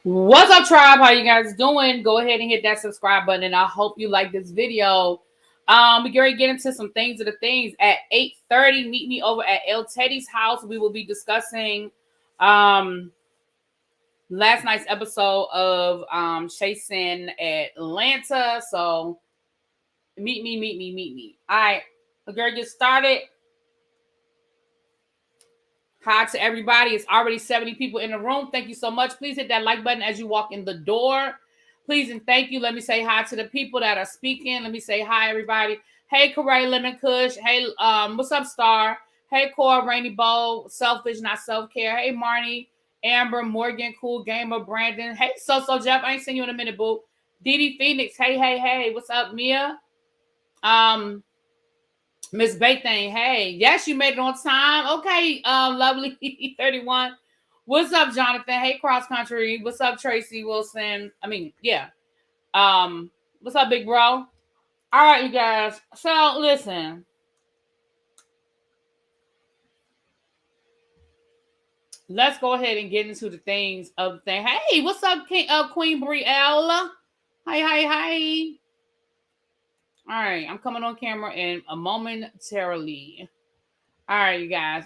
What's up, tribe? How you guys doing? Go ahead and hit that subscribe button, and I hope you like this video. We're going to get into some things of the things at 8:30. Meet me over at El Teddy's house. We will be discussing last night's episode of Chasing Atlanta. So meet me. All right, we're going to get started. Hi to everybody. It's already 70 people in the room. Thank you so much. Please hit that like button as you walk in the door. Please and thank you. Let me say hi to the people that are speaking. Let me say hi, everybody. Hey, Croy, Lemon Kush. Hey, what's up, Star? Hey, Core, Rainy Bow, Selfish, Not Self-Care. Hey, Marnie, Amber, Morgan, Cool Gamer, Brandon. Hey, So Jeff. I ain't seen you in a minute, boo. Didi Phoenix. Hey. What's up, Mia? Miss Baythane, hey, yes, you made it on time. Okay, lovely 31. What's up, Jonathan? Hey, cross country. What's up, Tracy Wilson? What's up, big bro? All right, you guys. So listen. Let's go ahead and get into the things of the thing. Hey, what's up, Queen Brielle? Hi. All right, I'm coming on camera in a momentarily. All right, you guys.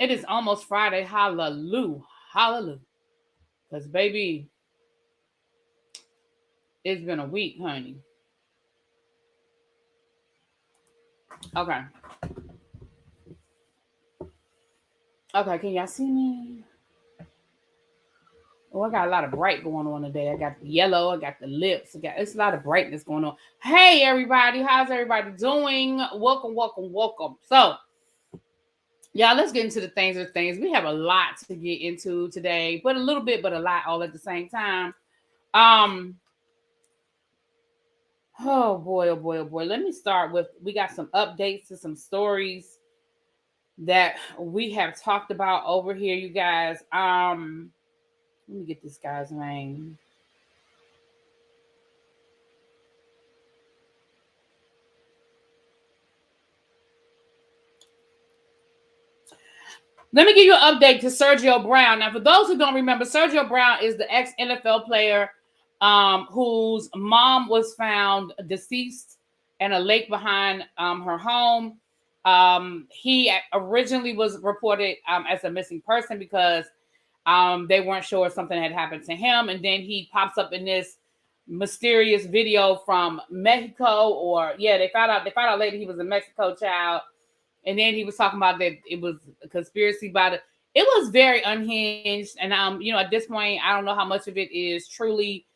It is almost Friday. Hallelujah. Because, baby, it's been a week, honey. Okay, can y'all see me? Oh, I got a lot of bright going on today. I got the yellow. I got the lips. It's a lot of brightness going on. Hey, everybody. How's everybody doing? Welcome. So, y'all, let's get into the things of things. We have a lot to get into today, but a little bit, but a lot all at the same time. Oh boy. Let me start with, we got some updates to some stories that we have talked about over here, you guys. Let me get this guy's name. Let me give you an update to Sergio Brown. Now, for those who don't remember, Sergio Brown is the ex-NFL player whose mom was found deceased in a lake behind her home. He originally was reported as a missing person because they weren't sure if something had happened to him. And then he pops up in this mysterious video from Mexico, they found out later he was a Mexico child. And then he was talking about that it was a conspiracy about it. It was very unhinged. And at this point, I don't know how much of it is truly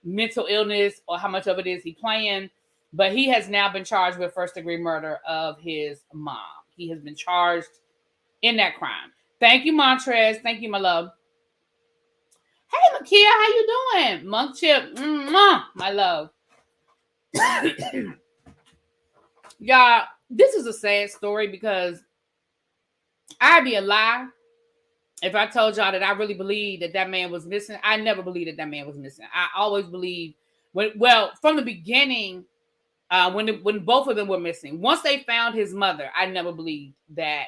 mental illness or how much of it is he playing. But he has now been charged with first-degree murder of his mom. He has been charged in that crime. Thank you, Montrez. Thank you, my love. Hey, Makia, how you doing? Monk Chip, my love. Y'all, this is a sad story because I'd be a lie if I told y'all that I really believe that man was missing. I never believed that man was missing. I always believed, from the beginning, when both of them were missing. Once they found his mother, I never believed that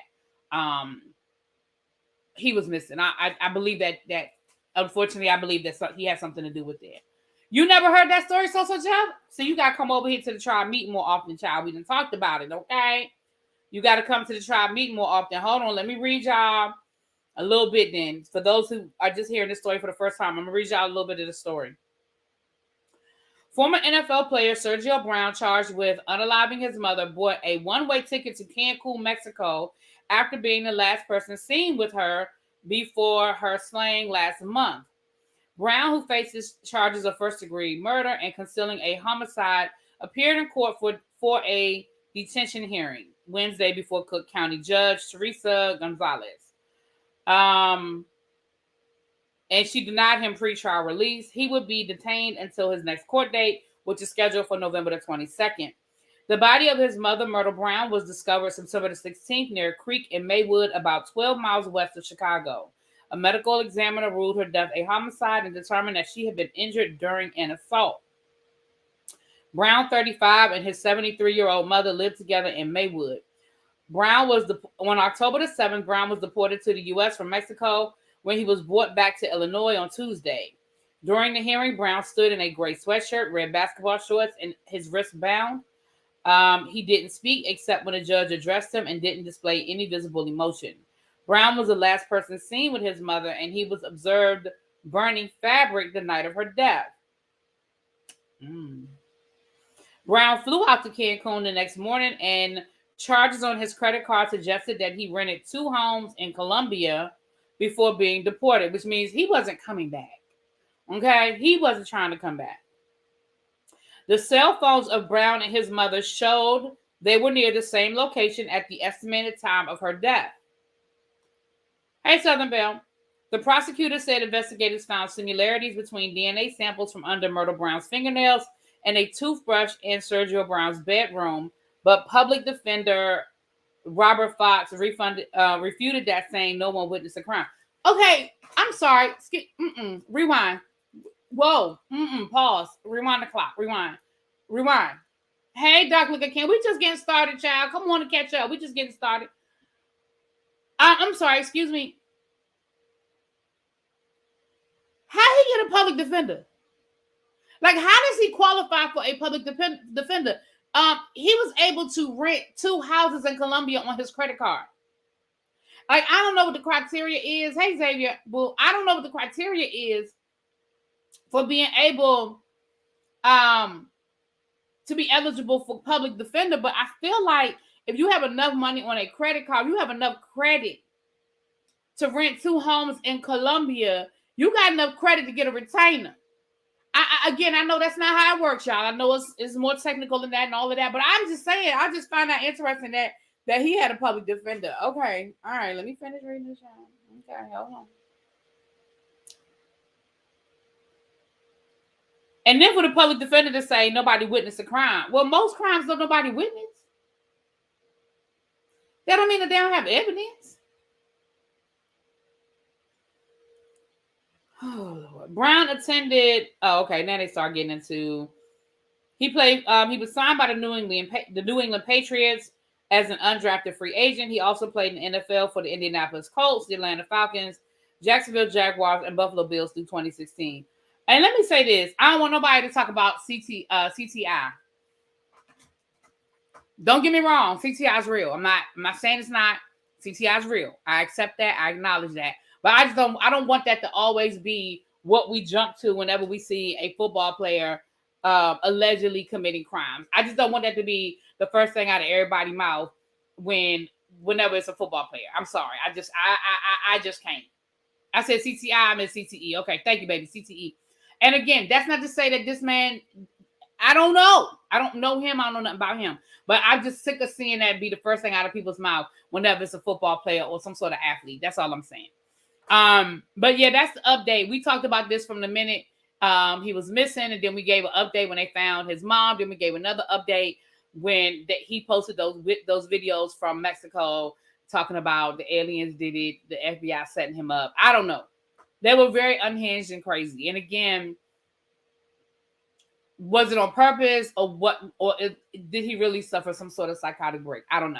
he was missing. I believe that unfortunately, I believe that he has something to do with it. You never heard that story, So Jeff? So you got to come over here to the tribe meeting more often, child. We done talked about it, okay? You got to come to the tribe meeting more often. Hold on, let me read y'all a little bit then. For those who are just hearing this story for the first time, I'm going to read y'all a little bit of the story. Former NFL player Sergio Brown, charged with unaliving his mother, bought a one-way ticket to Cancun, Mexico, after being the last person seen with her before her slaying last month. Brown, who faces charges of first-degree murder and concealing a homicide, appeared in court for a detention hearing Wednesday before Cook County Judge Teresa Gonzalez. And she denied him pretrial release. He would be detained until his next court date, which is scheduled for November the 22nd. The body of his mother, Myrtle Brown, was discovered September the 16th near a creek in Maywood, about 12 miles west of Chicago. A medical examiner ruled her death a homicide and determined that she had been injured during an assault. Brown, 35, and his 73-year-old mother lived together in Maywood. On October the 7th, Brown was deported to the U.S. from Mexico, when he was brought back to Illinois on Tuesday. During the hearing, Brown stood in a gray sweatshirt, red basketball shorts, and his wrist bound. He didn't speak except when a judge addressed him and didn't display any visible emotion. Brown was the last person seen with his mother, and he was observed burning fabric the night of her death. Brown flew out to Cancun the next morning, and charges on his credit card suggested that he rented 2 homes in Colombia before being deported, which means he wasn't coming back. Okay? He wasn't trying to come back. The cell phones of Brown and his mother showed they were near the same location at the estimated time of her death. Hey, Southern Belle. The prosecutor said investigators found similarities between DNA samples from under Myrtle Brown's fingernails and a toothbrush in Sergio Brown's bedroom, but public defender Robert Fox refuted that, saying no one witnessed the crime. Okay, I'm sorry. Rewind. Whoa. Pause. Rewind the clock. Rewind. Hey, Doc, look again. We just getting started, child. Come on and catch up. We just getting started. I'm sorry. Excuse me. How he get a public defender? Like, how does he qualify for a public defender? He was able to rent 2 houses in Colombia on his credit card. Like, I don't know what the criteria is. Hey, Xavier. Well, I don't know what the criteria is for being able to be eligible for public defender. But I feel like if you have enough money on a credit card, you have enough credit to rent 2 homes in Colombia, you got enough credit to get a retainer. I know that's not how it works, y'all. I know it's more technical than that and all of that, but I'm just saying, I just find that interesting that he had a public defender. Okay, all right, let me finish reading this, y'all. Okay, hold on. And then for the public defender to say nobody witnessed the crime. Well, most crimes don't nobody witness. That don't mean that they don't have evidence. Oh, Lord. Brown attended. Oh, okay. Now they start getting into. He played. He was signed by the New England Patriots as an undrafted free agent. He also played in the NFL for the Indianapolis Colts, the Atlanta Falcons, Jacksonville Jaguars, and Buffalo Bills through 2016. And let me say this: I don't want nobody to talk about CTI. Don't get me wrong, CTI is real. I'm not saying it's not. CTI is real. I accept that. I acknowledge that. But I don't want that to always be what we jump to whenever we see a football player allegedly committing crimes. I just don't want that to be the first thing out of everybody's mouth whenever it's a football player. I'm sorry. I just can't. I said CTI, I meant CTE. Okay, thank you, baby. CTE. And again, that's not to say that this man, I don't know. I don't know him. I don't know nothing about him. But I'm just sick of seeing that be the first thing out of people's mouth whenever it's a football player or some sort of athlete. That's all I'm saying. But yeah, that's the update. We talked about this from the minute he was missing, and then we gave an update when they found his mom. Then we gave another update when he posted those videos from Mexico talking about the aliens did it, the FBI setting him up. I don't know. They were very unhinged and crazy. And again, was it on purpose or what? Or did he really suffer some sort of psychotic break? I don't know.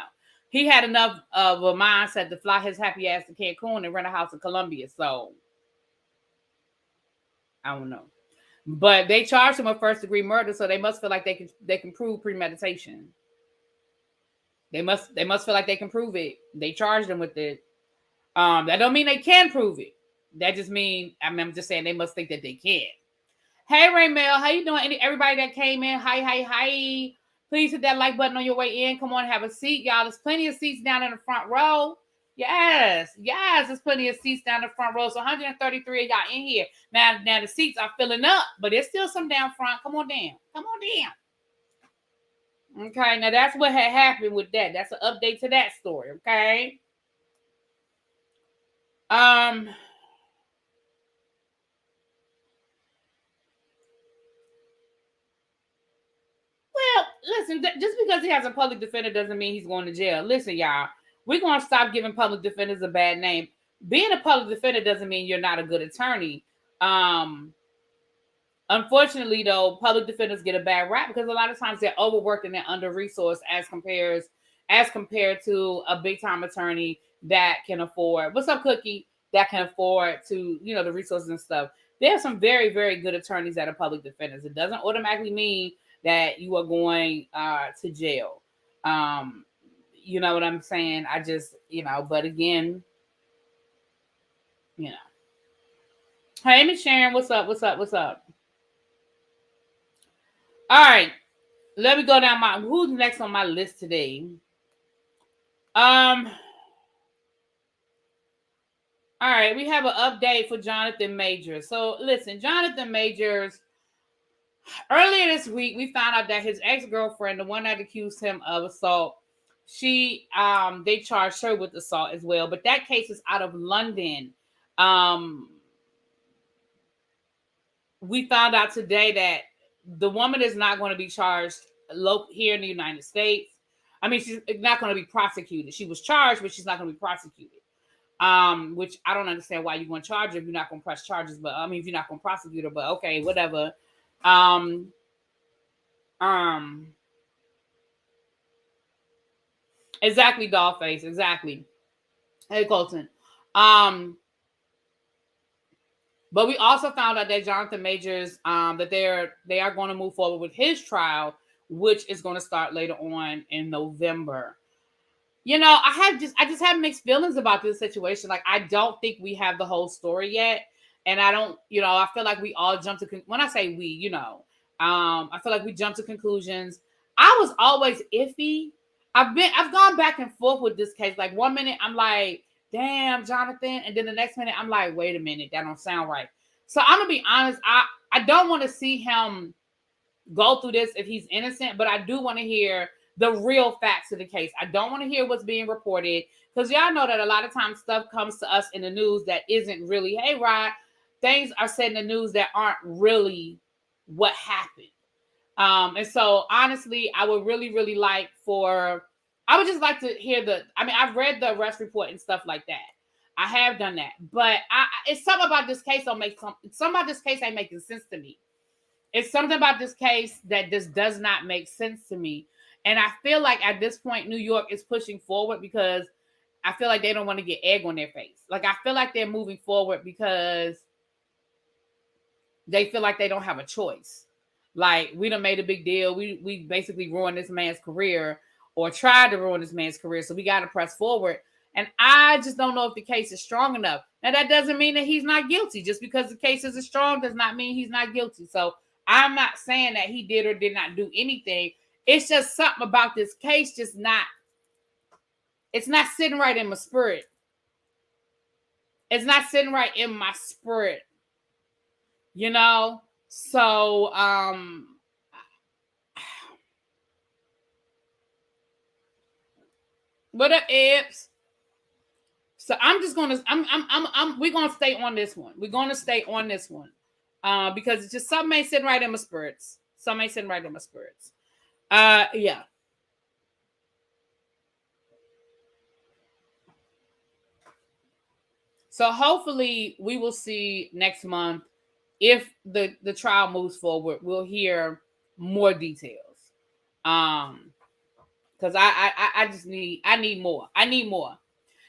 He had enough of a mindset to fly his happy ass to Cancun and rent a house in Colombia. So, I don't know. But they charged him with first-degree murder, so they must feel like they can prove premeditation. They must feel like they can prove it. They charged him with it. That don't mean they can prove it. That just mean, I'm just saying they must think that they can. Hey, Raymel, how you doing? Everybody that came in, hi. Please hit that like button on your way in. Come on, have a seat, y'all. There's plenty of seats down in the front row. Yes, there's plenty of seats down the front row. So 133 of y'all in here. Now the seats are filling up, but there's still some down front. Come on down. Okay, now that's what had happened with that. That's an update to that story, okay? Well, listen, just because he has a public defender doesn't mean he's going to jail. Listen, y'all, we're going to stop giving public defenders a bad name. Being a public defender doesn't mean you're not a good attorney. Unfortunately, though, public defenders get a bad rap because a lot of times they're overworked and they're under-resourced as compared to a big-time attorney that can afford. What's up, Cookie? that can afford to, you know, the resources and stuff. There are some very, very good attorneys that are public defenders. It doesn't automatically mean that you are going to jail. You know what I'm saying? I just, you know, but again, you know. Hey, Miss Sharon, what's up? What's up? What's up? All right. Let me go down who's next on my list today? All right, we have an update for Jonathan Majors. So listen, Jonathan Majors, earlier this week, we found out that his ex-girlfriend, the one that accused him of assault, they charged her with assault as well. But that case is out of London. We found out today that the woman is not going to be charged here in the United States. I mean, she's not going to be prosecuted. She was charged, but she's not going to be prosecuted. Which I don't understand why you're going to charge her if you're not going to press charges. But I mean, if you're not going to prosecute her, but okay, whatever. Exactly, Dollface. Exactly. Hey, Colton. But we also found out that Jonathan Majors, that they are going to move forward with his trial, which is going to start later on in November. You know, I just have mixed feelings about this situation. Like, I don't think we have the whole story yet. And I don't, you know, I feel like we all jump to, when I say we, you know, I feel like we jump to conclusions. I was always iffy. I've gone back and forth with this case. Like, one minute I'm like, damn, Jonathan. And then the next minute I'm like, wait a minute, that don't sound right. So I'm going to be honest. I don't want to see him go through this if he's innocent, but I do want to hear the real facts of the case. I don't want to hear what's being reported, because y'all know that a lot of times stuff comes to us in the news that isn't really, hey, Rod, things are said in the news that aren't really what happened. And so honestly, I would really, really like I would just like to hear I've read the arrest report and stuff like that. I have done that, but it's something about this case something about this case ain't making sense to me. It's something about this case that just does not make sense to me. And I feel like at this point, New York is pushing forward because I feel like they don't want to get egg on their face. Like, I feel like they're moving forward because they feel like they don't have a choice. Like, we done made a big deal. We basically ruined this man's career, or tried to ruin this man's career. So we got to press forward. And I just don't know if the case is strong enough. Now, that doesn't mean that he's not guilty. Just because the case isn't strong does not mean he's not guilty. So I'm not saying that he did or did not do anything. It's just something about this case it's not sitting right in my spirit. It's not sitting right in my spirit. You know? So, what up, Ibs? So we're gonna stay on this one. We're gonna stay on this one. Because it's just something ain't sitting right in my spirits. Something ain't sitting right in my spirits. Yeah. So hopefully we will see next month, if the trial moves forward, we'll hear more details. Because I need more. I need more.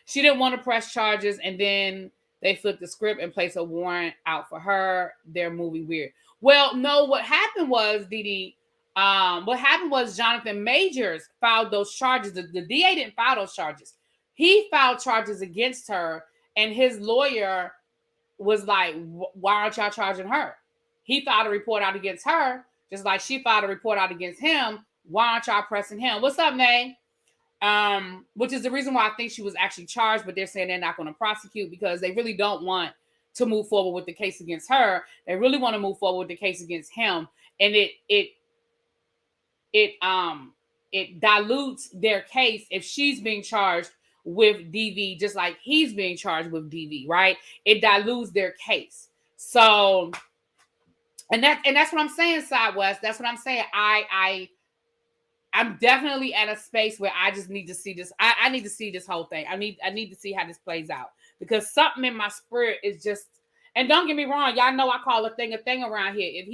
She didn't want to press charges, and then they flipped the script and placed a warrant out for her. They're moving weird. Well, no, what happened was, Didi, what happened was Jonathan Majors filed those charges. The DA didn't file those charges. He filed charges against her, and his lawyer was like, why aren't y'all charging her? He filed a report out against her, just like she filed a report out against him. Why aren't y'all pressing him? What's up, Nay? Which is the reason why I think she was actually charged, but they're saying they're not going to prosecute because they really don't want to move forward with the case against her. They really want to move forward with the case against him. And it dilutes their case if she's being charged with DV, just like he's being charged with DV, right? It dilutes their case. So, and that's what I'm saying, Sidewest. That's what I'm saying. I'm definitely at a space where I just need to see this. I need to see this whole thing. I need to see how this plays out, because something in my spirit is just, and don't get me wrong, y'all know I call a thing around here.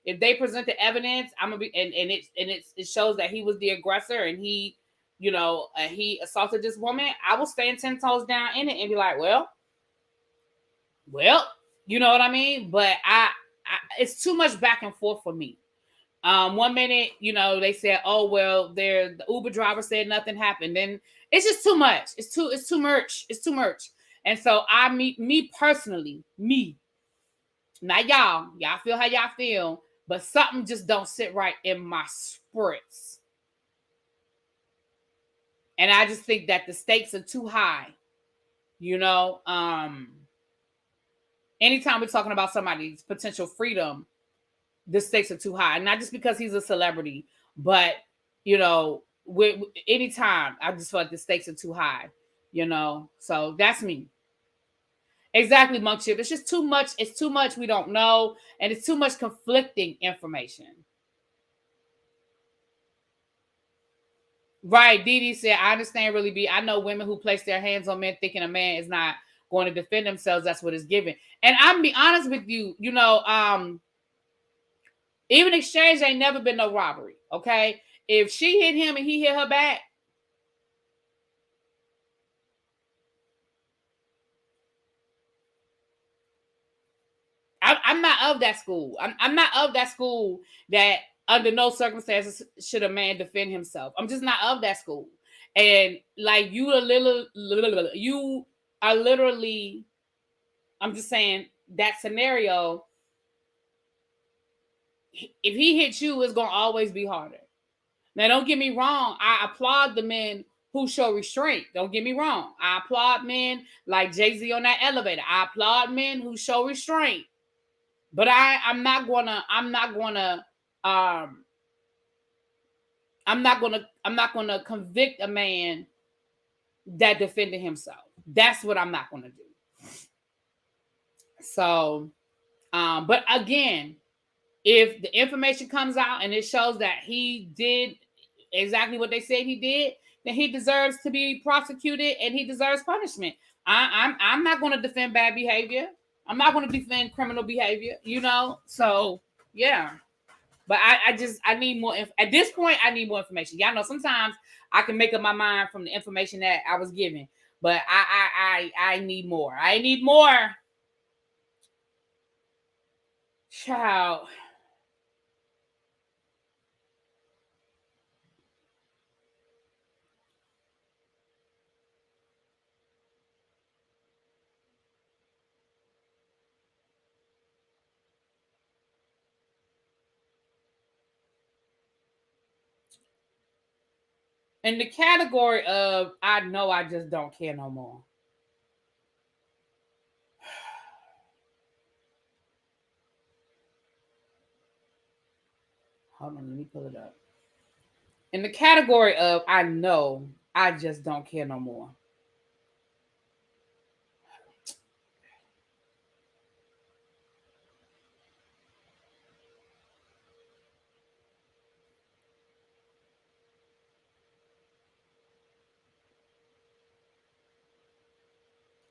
If they present the evidence, I'm gonna be, and it shows that he was the aggressor and he, he assaulted this woman, I will stand 10 toes down in it and be like, well, Well, you know what I mean? But it's too much back and forth for me. 1 minute, they said, "Oh well," the Uber driver said nothing happened. Then it's just too much. It's too much. It's too much. And so me personally, not y'all. Y'all feel how y'all feel, but something just don't sit right in my spirits. And I just think that the stakes are too high. Anytime we're talking about somebody's potential freedom, the stakes are too high. Not just because he's a celebrity, but anytime I just feel like the stakes are too high. So that's me. Exactly, Monk Chip. It's just too much. It's too much we don't know, and it's too much conflicting information. Right, Dee Dee said, I understand really be. I know women who place their hands on men thinking a man is not going to defend themselves. That's what it's given. And I'm be honest with you, even exchange ain't never been no robbery. Okay. If she hit him and he hit her back, I'm not of that school. I'm not of that school that under no circumstances should a man defend himself. I'm just not of that school. And like you are literally, I'm just saying that scenario, if he hits you, it's gonna always be harder. Now, don't get me wrong. I applaud the men who show restraint. Don't get me wrong. I applaud men like Jay-Z on that elevator. I applaud men who show restraint. But I'm not gonna convict a man that defended himself. That's what I'm not gonna do. So, but again, if the information comes out and it shows that he did exactly what they said he did, then he deserves to be prosecuted and he deserves punishment. I'm not going to defend bad behavior. I'm not going to defend criminal behavior. So yeah. But I need more. At this point, I need more information. Y'all know sometimes I can make up my mind from the information that I was given, but I need more. I need more. Child. In the category of I know I just don't care no more. Hold on, let me pull it up. In the category of I know I just don't care no more.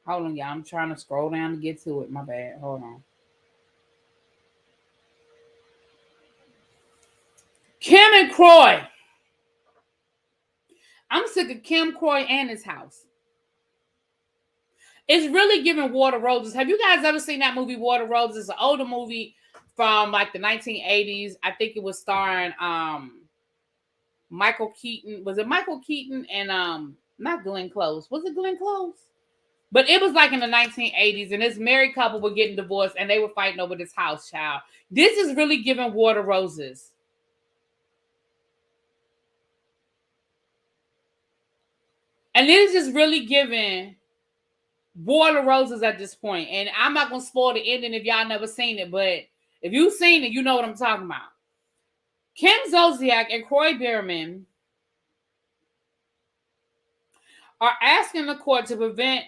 Hold on, y'all. I'm trying to scroll down to get to it. My bad. Hold on. Kim and Croy. I'm sick of Kim, Croy, and his house. It's really giving Water Roses. Have you guys ever seen that movie, Water Roses? It's an older movie from like the 1980s. I think it was starring Michael Keaton. Was it Michael Keaton and not Glenn Close? Was it Glenn Close? But it was like in the 1980s, and this married couple were getting divorced, and they were fighting over this house, child. This is really giving Water Roses. And this is just really giving Water Roses at this point. And I'm not going to spoil the ending if y'all never seen it, but if you've seen it, you know what I'm talking about. Kim Zolciak and Croy Biermann are asking the court to prevent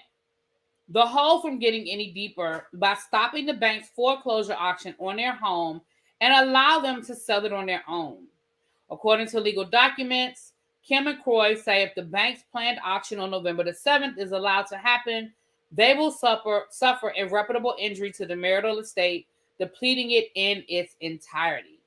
the hole from getting any deeper by stopping the bank's foreclosure auction on their home and allow them to sell it on their own. According to legal documents, Kim and Croy say if the bank's planned auction on November the 7th is allowed to happen, they will suffer irreparable injury to the marital estate, depleting it in its entirety.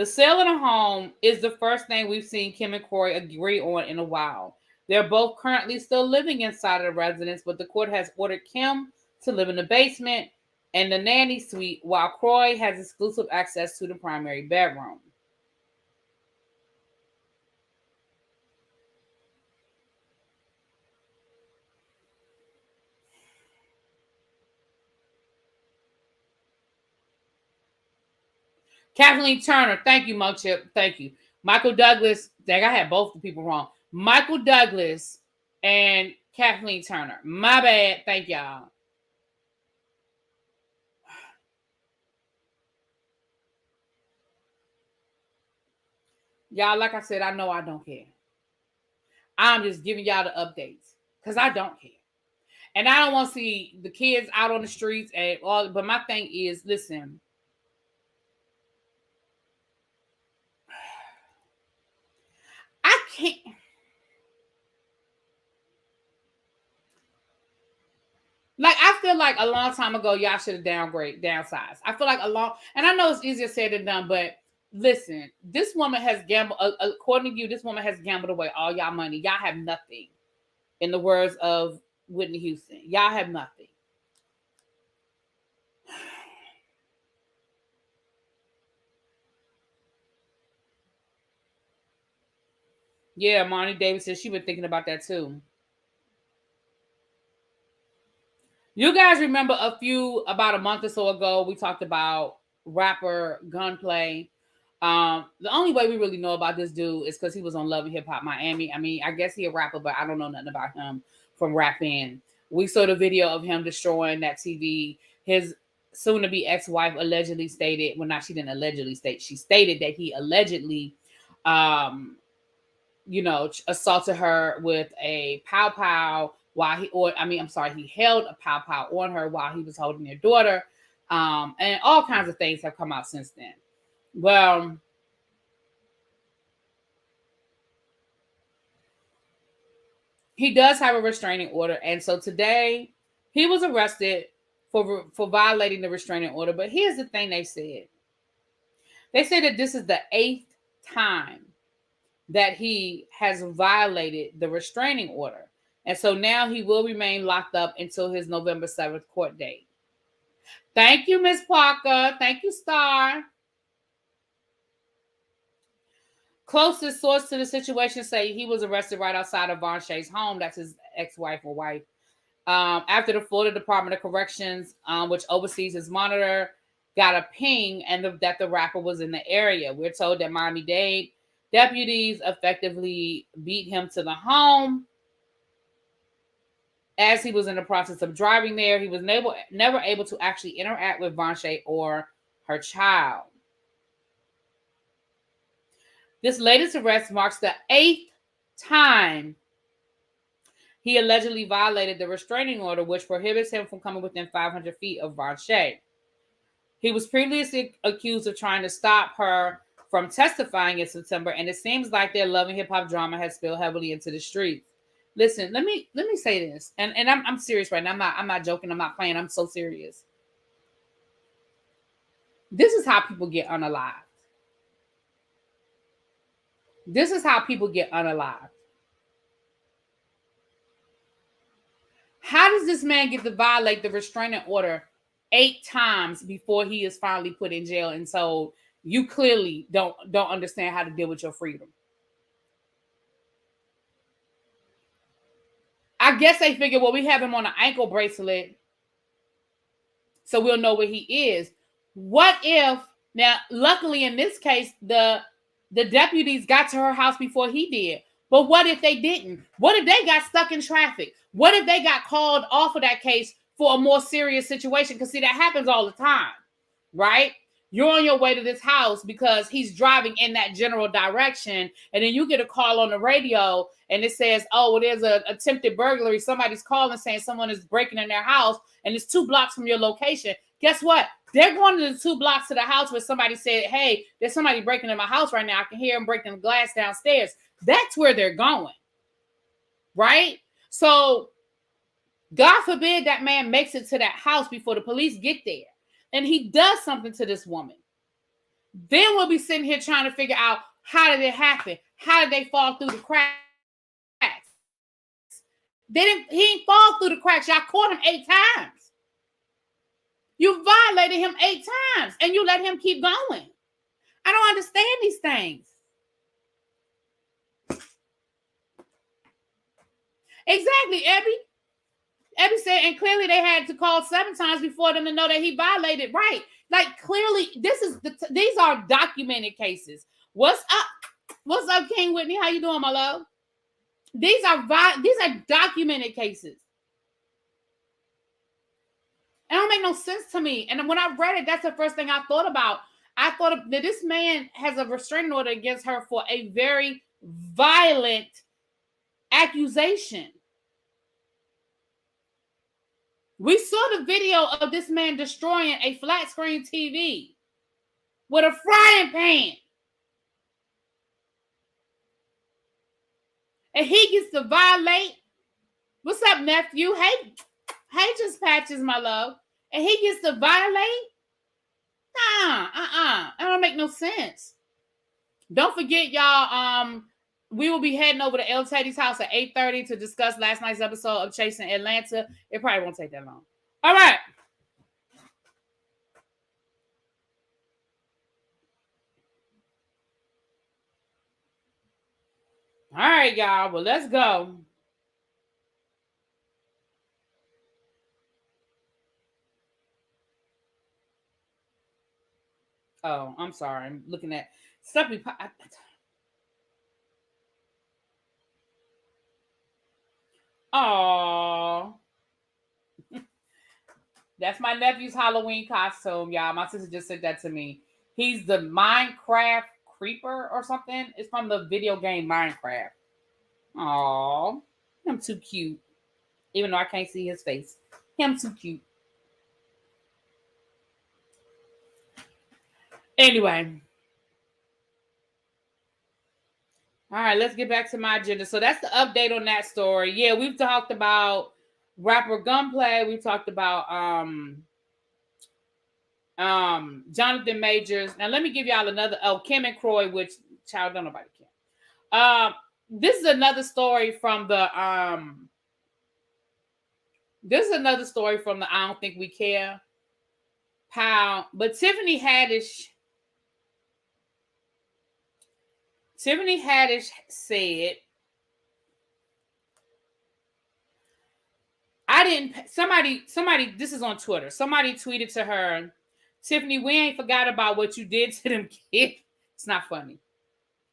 The sale of the home is the first thing we've seen Kim and Croy agree on in a while. They're both currently still living inside of the residence, but the court has ordered Kim to live in the basement and the nanny suite, while Croy has exclusive access to the primary bedroom. Kathleen Turner, thank you, Mochip. Thank you. Michael Douglas, dang, I had both the people wrong. Michael Douglas and Kathleen Turner. My bad. Thank y'all. Y'all, like I said, I know I don't care. I'm just giving y'all the updates because I don't care. And I don't want to see the kids out on the streets and all. But my thing is, listen. I can't. Like, I feel like a long time ago, y'all should have downsized. I feel like and I know it's easier said than done, but listen, this woman has gambled, according to you, this woman has gambled away all y'all money. Y'all have nothing. In the words of Whitney Houston, y'all have nothing. Yeah, Marnie Davis said she been thinking about that too. You guys remember about a month or so ago, we talked about rapper Gunplay. The only way we really know about this dude is because he was on Love and Hip Hop Miami. I mean, I guess he a rapper, but I don't know nothing about him from rapping. We saw the video of him destroying that TV. His soon-to-be ex-wife allegedly stated, well, not she didn't allegedly state, she stated that he allegedly, assaulted her with a pow-pow he held a pow-pow on her while he was holding their daughter. And all kinds of things have come out since then. Well, he does have a restraining order. And so today he was arrested for violating the restraining order. But here's the thing they said. They said that this is the 8th time that he has violated the restraining order. And so now he will remain locked up until his November 7th court date. Thank you, Miss Parker. Thank you, Star. Closest source to the situation say he was arrested right outside of Von Shay's home. That's his ex-wife or wife. After the Florida Department of Corrections, which oversees his monitor, got a ping that the rapper was in the area. We're told that Miami-Dade deputies effectively beat him to the home. As he was in the process of driving there, he was never able to actually interact with Von Shay or her child. This latest arrest marks the 8th time he allegedly violated the restraining order, which prohibits him from coming within 500 feet of Von Shay. He was previously accused of trying to stop her from testifying in September, and it seems like their Love and Hip Hop drama has spilled heavily into the streets. Listen, let me say this, and I'm serious right now. I'm not joking. I'm not playing. I'm so serious. This is how people get unalived. This is how people get unalived. How does this man get to violate the restraining order 8 times before he is finally put in jail and told you clearly don't understand how to deal with your freedom? I guess they figure, well, we have him on an ankle bracelet, so we'll know where he is. What if, now, luckily in this case, the deputies got to her house before he did. But what if they didn't? What if they got stuck in traffic? What if they got called off of that case for a more serious situation? Because, see, that happens all the time, right? You're on your way to this house because he's driving in that general direction. And then you get a call on the radio and it says, oh, well, there's an attempted burglary. Somebody's calling saying someone is breaking in their house and it's 2 blocks from your location. Guess what? They're going to the 2 blocks to the house where somebody said, hey, there's somebody breaking in my house right now. I can hear them breaking the glass downstairs. That's where they're going, right? So God forbid that man makes it to that house before the police get there. And he does something to this woman. Then we'll be sitting here trying to figure out how did it happen? How did they fall through the cracks? He didn't fall through the cracks. Y'all caught him 8 times. You violated him 8 times and you let him keep going. I don't understand these things. Exactly, Abby said, and clearly they had to call 7 times before them to know that he violated. Right. Like, clearly, these are documented cases. What's up? What's up, King Whitney? How you doing, my love? These are documented cases. It don't make no sense to me. And when I read it, that's the first thing I thought about. I thought that this man has a restraining order against her for a very violent accusation. We saw the video of this man destroying a flat screen TV with a frying pan. And he gets to violate. What's up, nephew? Hey, just patches, my love. And he gets to violate? That don't make no sense. Don't forget, y'all, we will be heading over to El Teddy's house at 8:30 to discuss last night's episode of Chasing Atlanta. It probably won't take that long. All right. All right, y'all. Well, let's go. Oh, I'm sorry. I'm looking at stuff. Oh, that's my nephew's Halloween costume, y'all. My sister just sent that to me. He's the Minecraft creeper or something. It's from the video game Minecraft. Oh, him too cute. Even though I can't see his face. Him too cute. Anyway. All right, let's get back to my agenda. So that's the update on that story. Yeah, we've talked about rapper Gunplay. We talked about Jonathan Majors. Now let me give y'all another Kim and Croy, which child don't nobody care. This is another story from the I don't think we care pal. But Tiffany Haddish said, somebody, this is on Twitter. Somebody tweeted to her, Tiffany, we ain't forgot about what you did to them kids. It's not funny.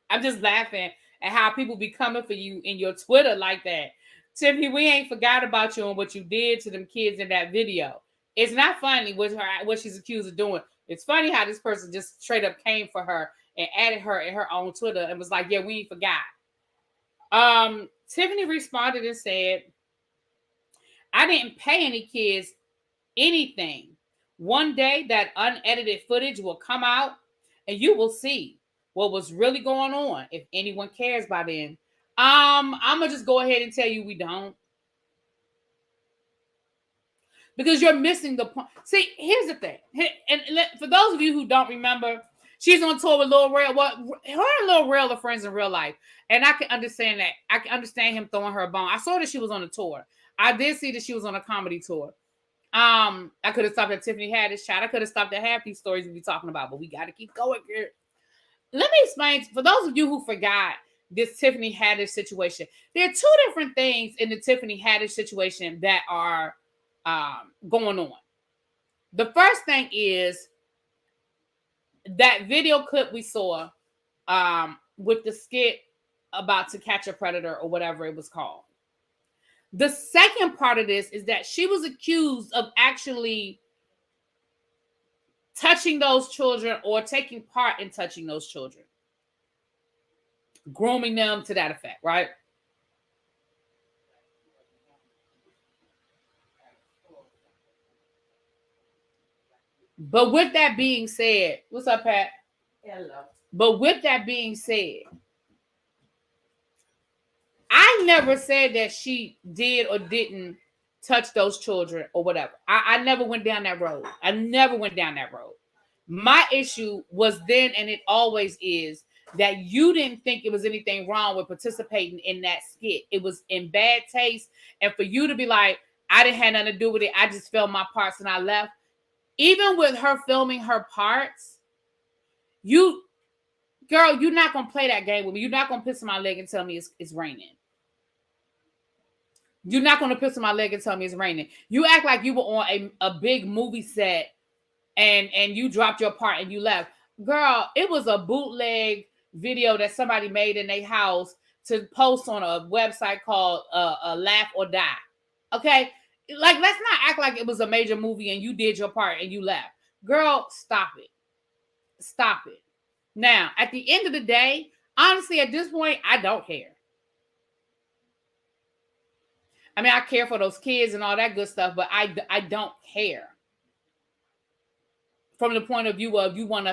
I'm just laughing at how people be coming for you in your Twitter like that. Tiffany, we ain't forgot about you and what you did to them kids in that video. It's not funny what she's accused of doing. It's funny how this person just straight up came for her and added her in her own Twitter and was like, yeah, we ain't forgot. Tiffany responded and said, I didn't pay any kids anything. One day that unedited footage will come out and you will see what was really going on. If anyone cares by then, I'm gonna just go ahead and tell you we don't, because you're missing the point. See, here's the thing, and for those of you who don't remember, she's on tour with Lil Rel. Well, her and Lil Rel are friends in real life, and I can understand that. I can understand him throwing her a bone. I saw that she was on a tour. I did see that she was on a comedy tour. I could have stopped at Tiffany Haddish chat. I could have stopped at half these stories we be talking about, but we got to keep going here. Let me explain for those of you who forgot this Tiffany Haddish situation. There are 2 different things in the Tiffany Haddish situation that are going on. The first thing is that video clip we saw with the skit about To Catch a Predator or whatever it was called. The second part of this is that she was accused of actually touching those children or taking part in touching those children, grooming them to that effect, right? But with that being said, what's up, Pat? Hello. But with that being said, I never said that she did or didn't touch those children or whatever. I never went down that road. My issue was then, and it always is, that you didn't think it was anything wrong with participating in that skit. It was in bad taste. And for you to be like, I didn't have nothing to do with it. I just filmed my parts and I left. Even with her filming her parts, you're not going to play that game with me. You're not going to piss on my leg and tell me it's raining. You're not going to piss on my leg and tell me it's raining. You act like you were on a big movie set and you dropped your part and you left. Girl, it was a bootleg video that somebody made in their house to post on a website called Laugh or Die. Okay? Like, let's not act like it was a major movie and you did your part and you left. Girl, stop it. Stop it. Now, at the end of the day, honestly, at this point, I don't care. I mean, I care for those kids and all that good stuff, but I don't care. From the point of view of you want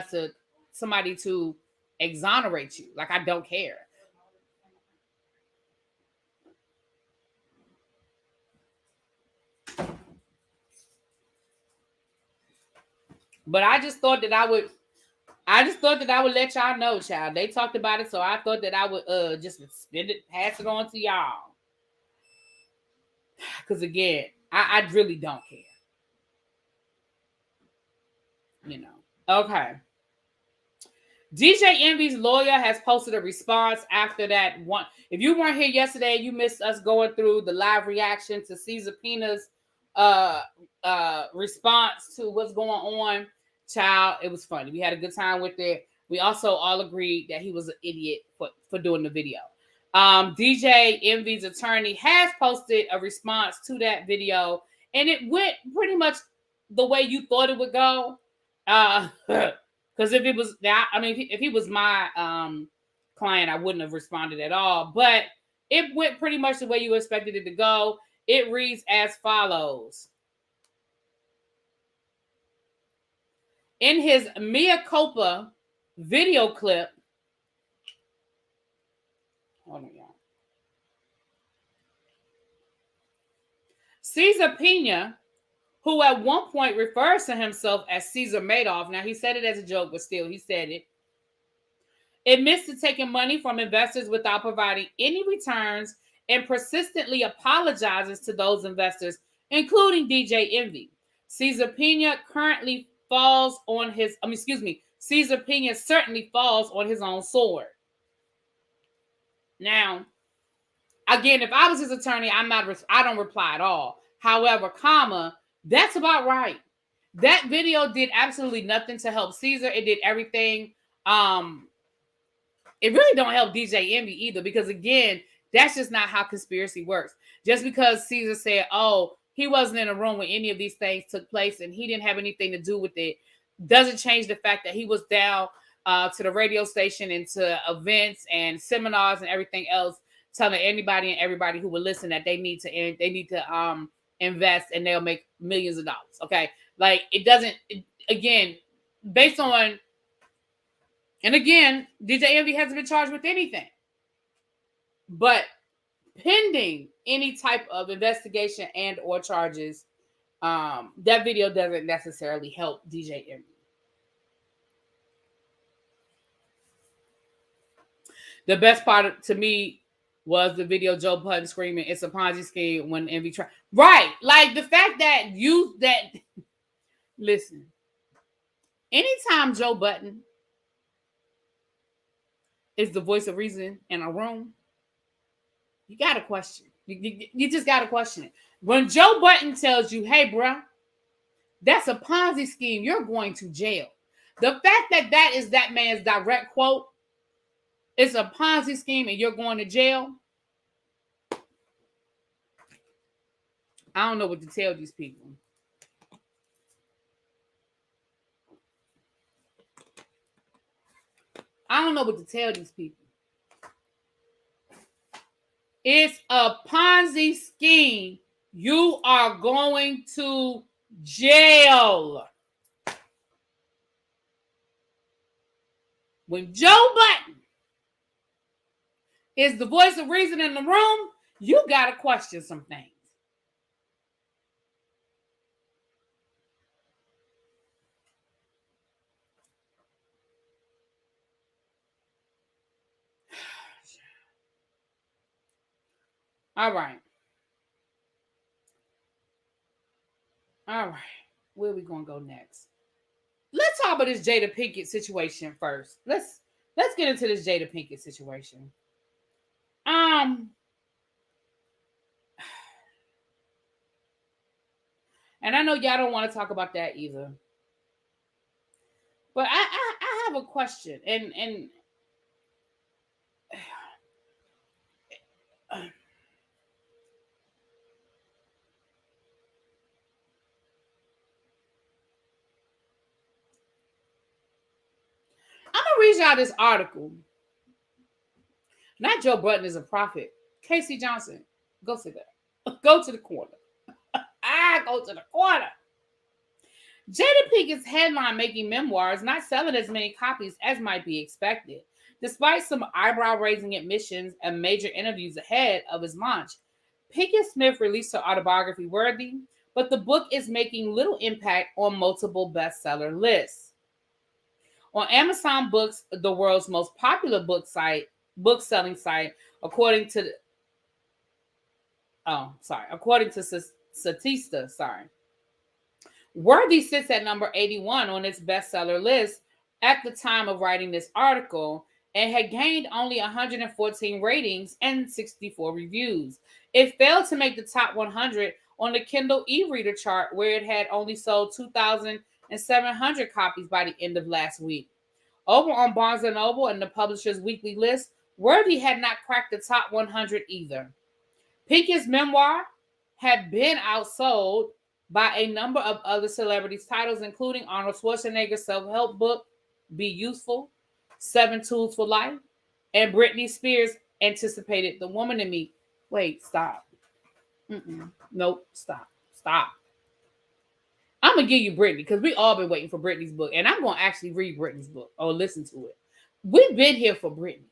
somebody to exonerate you. Like, I don't care. But I just thought that I would let y'all know, child. They talked about it, so I thought that I would just pass it on to y'all. Because again, I really don't care. You know. Okay. DJ Envy's lawyer has posted a response after that one. If you weren't here yesterday, you missed us going through the live reaction to Caesar Pina's response to what's going on. Child, it was funny. We had a good time with it. We also all agreed that he was an idiot for doing the video. DJ Envy's attorney has posted a response to that video, and it went pretty much the way you thought it would go. Because if it was that, I mean, if he was my client, I wouldn't have responded at all. But it went pretty much the way you expected it to go. It reads as follows. In his Mea Culpa video clip, hold on, y'all. Cesar Pina, who at one point refers to himself as Cesar Madoff. Now, he said it as a joke, but still, he said it. Admits to taking money from investors without providing any returns and persistently apologizes to those investors, including DJ Envy. Cesar Pina currently falls on his, Cesar Pina certainly falls on his own sword. Now, again, if I was his attorney, I don't reply at all. However, that's about right. That video did absolutely nothing to help Cesar. It did everything. It really don't help DJ Envy either, because again, that's just not how conspiracy works. Just because Cesar said, oh, he wasn't in a room when any of these things took place and he didn't have anything to do with it, doesn't change the fact that he was down to the radio station and to events and seminars and everything else, telling anybody and everybody who would listen that they need to invest and they'll make millions of dollars. Okay, like it doesn't. Again, based on, and again, DJ Envy hasn't been charged with anything, but pending any type of investigation and or charges, that video doesn't necessarily help DJ Envy. The best part to me was the video Joe Budden screaming, "It's a Ponzi scheme," when Envy tried. Right. Like the fact that listen, anytime Joe Budden is the voice of reason in a room, you got to question. You just got to question it. When Joe Budden tells you, hey, bro, that's a Ponzi scheme, you're going to jail. The fact that is that man's direct quote, it's a Ponzi scheme and you're going to jail. I don't know what to tell these people. I don't know what to tell these people. It's a Ponzi scheme. You are going to jail. When Joe Budden is the voice of reason in the room, you got to question some things. All right. All right. Where are we gonna go next? Let's talk about this Jada Pinkett situation first. Let's get into this Jada Pinkett situation. Um, and I know y'all don't want to talk about that either. But I have a question, and I'm gonna read y'all this article. Not Joe Budden is a prophet. Casey Johnson, go sit there. Go to the corner. Go to the corner. Jada Pinkett's headline-making memoir is not selling as many copies as might be expected. Despite some eyebrow-raising admissions and major interviews ahead of his launch, Pinkett Smith released her autobiography Worthy, but the book is making little impact on multiple bestseller lists. On Amazon Books, the world's most popular book-selling site, according to Statista, Worthy sits at number 81 on its bestseller list at the time of writing this article and had gained only 114 ratings and 64 reviews. It failed to make the top 100 on the Kindle e-reader chart, where it had only sold 2,700 copies by the end of last week. Over on Barnes & Noble and the publisher's weekly list, Worthy had not cracked the top 100 either. Pinkett's memoir had been outsold by a number of other celebrities' titles, including Arnold Schwarzenegger's self-help book, Be Useful, 7 Tools for Life, and Britney Spears' anticipated The Woman in Me. Wait, stop. Nope, stop. I'm going to give you Britney, because we all been waiting for Britney's book, and I'm going to actually read Britney's book or listen to it. We've been here for Britney.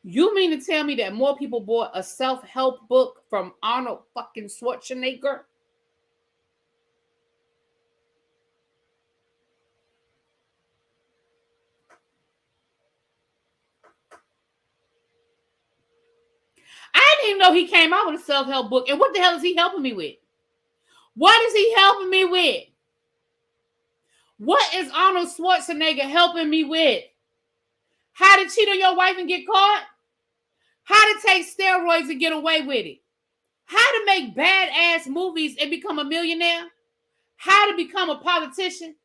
You mean to tell me that more people bought a self-help book from Arnold fucking Schwarzenegger? I didn't even know he came out with a self-help book. And what the hell is he helping me with? What is he helping me with? What is Arnold Schwarzenegger helping me with? How to cheat on your wife and get caught? How to take steroids and get away with it? How to make badass movies and become a millionaire? How to become a politician?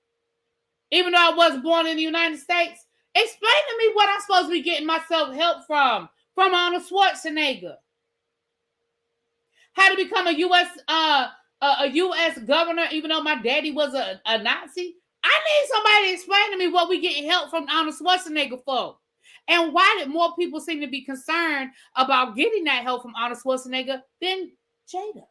Even though I wasn't born in the United States? Explain to me what I'm supposed to be getting my self-help from Arnold Schwarzenegger. How to become a U.S. governor, even though my daddy was a Nazi? I need somebody to explain to me what we getting help from Arnold Schwarzenegger for. And why did more people seem to be concerned about getting that help from Arnold Schwarzenegger than Jada?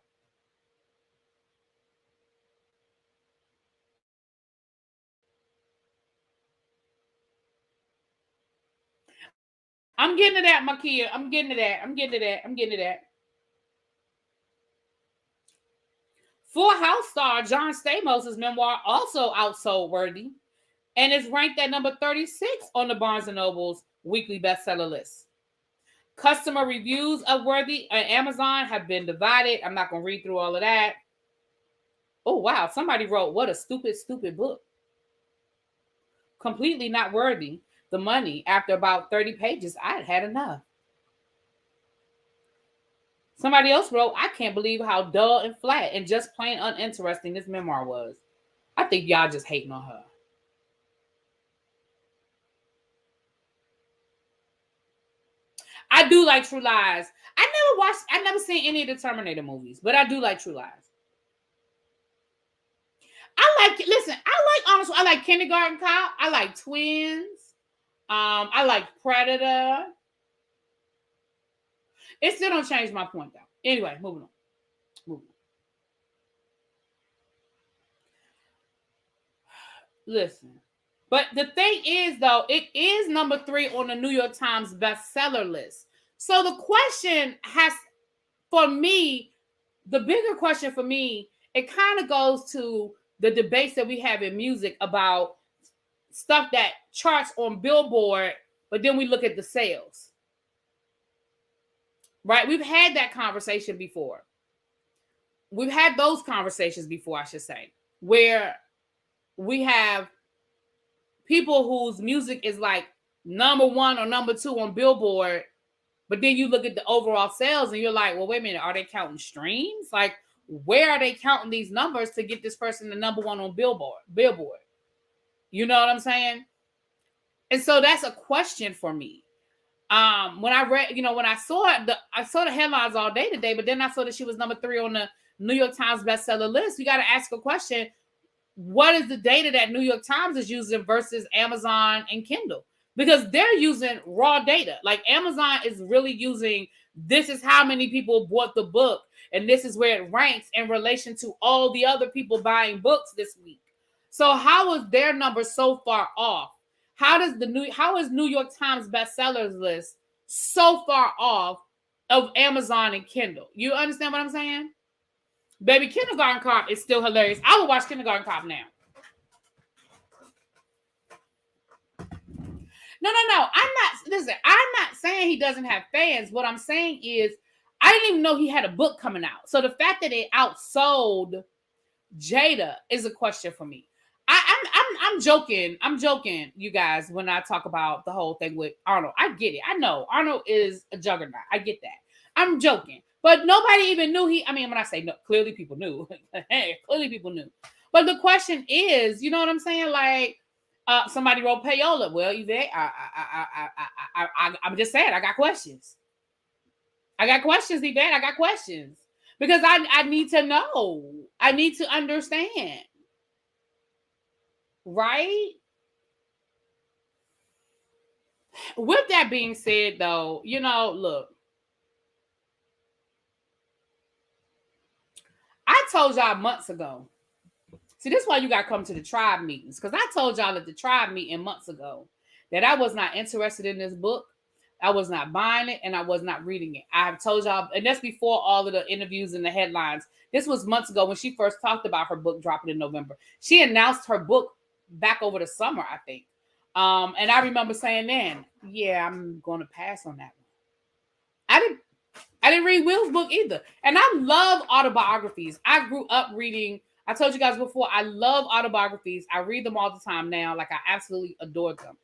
I'm getting to that, Makia. I'm getting to that. Full House star John Stamos' memoir also outsold Worthy and is ranked at number 36 on the Barnes & Noble's weekly bestseller list. Customer reviews of Worthy on Amazon have been divided. I'm not going to read through all of that. Oh, wow. Somebody wrote, what a stupid book. Completely not worthy the money. After about 30 pages, I'd had enough. Somebody else wrote, I can't believe how dull and flat and just plain uninteresting this memoir was. I think y'all just hating on her. I do like True Lies. I never seen any of the Terminator movies, but I do like True Lies. I like Kindergarten Cop. I like Twins. I like Predator. It still don't change my point, though. Anyway, moving on. Listen. But the thing is, though, it is number 3 on the New York Times bestseller list. So the question for me, the bigger question for me, it kind of goes to the debates that we have in music about stuff that charts on Billboard, but then we look at the sales. right? We've had that conversation before. We've had those conversations before, I should say, where we have people whose music is like number 1 or number 2 on Billboard, but then you look at the overall sales and you're like, well, wait a minute, are they counting streams? Like, where are they counting these numbers to get this person the number 1 on Billboard? You know what I'm saying? And so that's a question for me. When I read, when I saw the headlines all day today, but then I saw that she was number 3 on the New York Times bestseller list. We got to ask a question. What is the data that New York Times is using versus Amazon and Kindle? Because they're using raw data. Like Amazon is really using, this is how many people bought the book, and this is where it ranks in relation to all the other people buying books this week. So how is their number so far off? How is New York Times bestsellers list so far off of Amazon and Kindle? You understand what I'm saying? Baby, Kindergarten Cop is still hilarious. I will watch Kindergarten Cop now. No. I'm not saying he doesn't have fans. What I'm saying is, I didn't even know he had a book coming out. So the fact that it outsold Jada is a question for me. I'm joking. I'm joking, you guys, when I talk about the whole thing with Arnold. I get it. I know Arnold is a juggernaut. I get that. I'm joking. But nobody even knew when I say no, clearly people knew. Clearly people knew. But the question is, you know what I'm saying? Like, somebody wrote payola. Well, Yvette, I'm just saying, I got questions. Yvette. I got questions. Because I need to know. I need to understand. Right? With that being said, though, look. I told y'all months ago. See, this is why you got to come to the tribe meetings. Because I told y'all at the tribe meeting months ago that I was not interested in this book. I was not buying it, and I was not reading it. I have told y'all, and that's before all of the interviews and the headlines. This was months ago when she first talked about her book dropping in November. She announced her book back over the summer, I think. And I remember saying then, yeah, I'm going to pass on that one. I didn't read Will's book either. And I love autobiographies. I grew up reading, I told you guys before, I love autobiographies. I read them all the time now. Like, I absolutely adore them.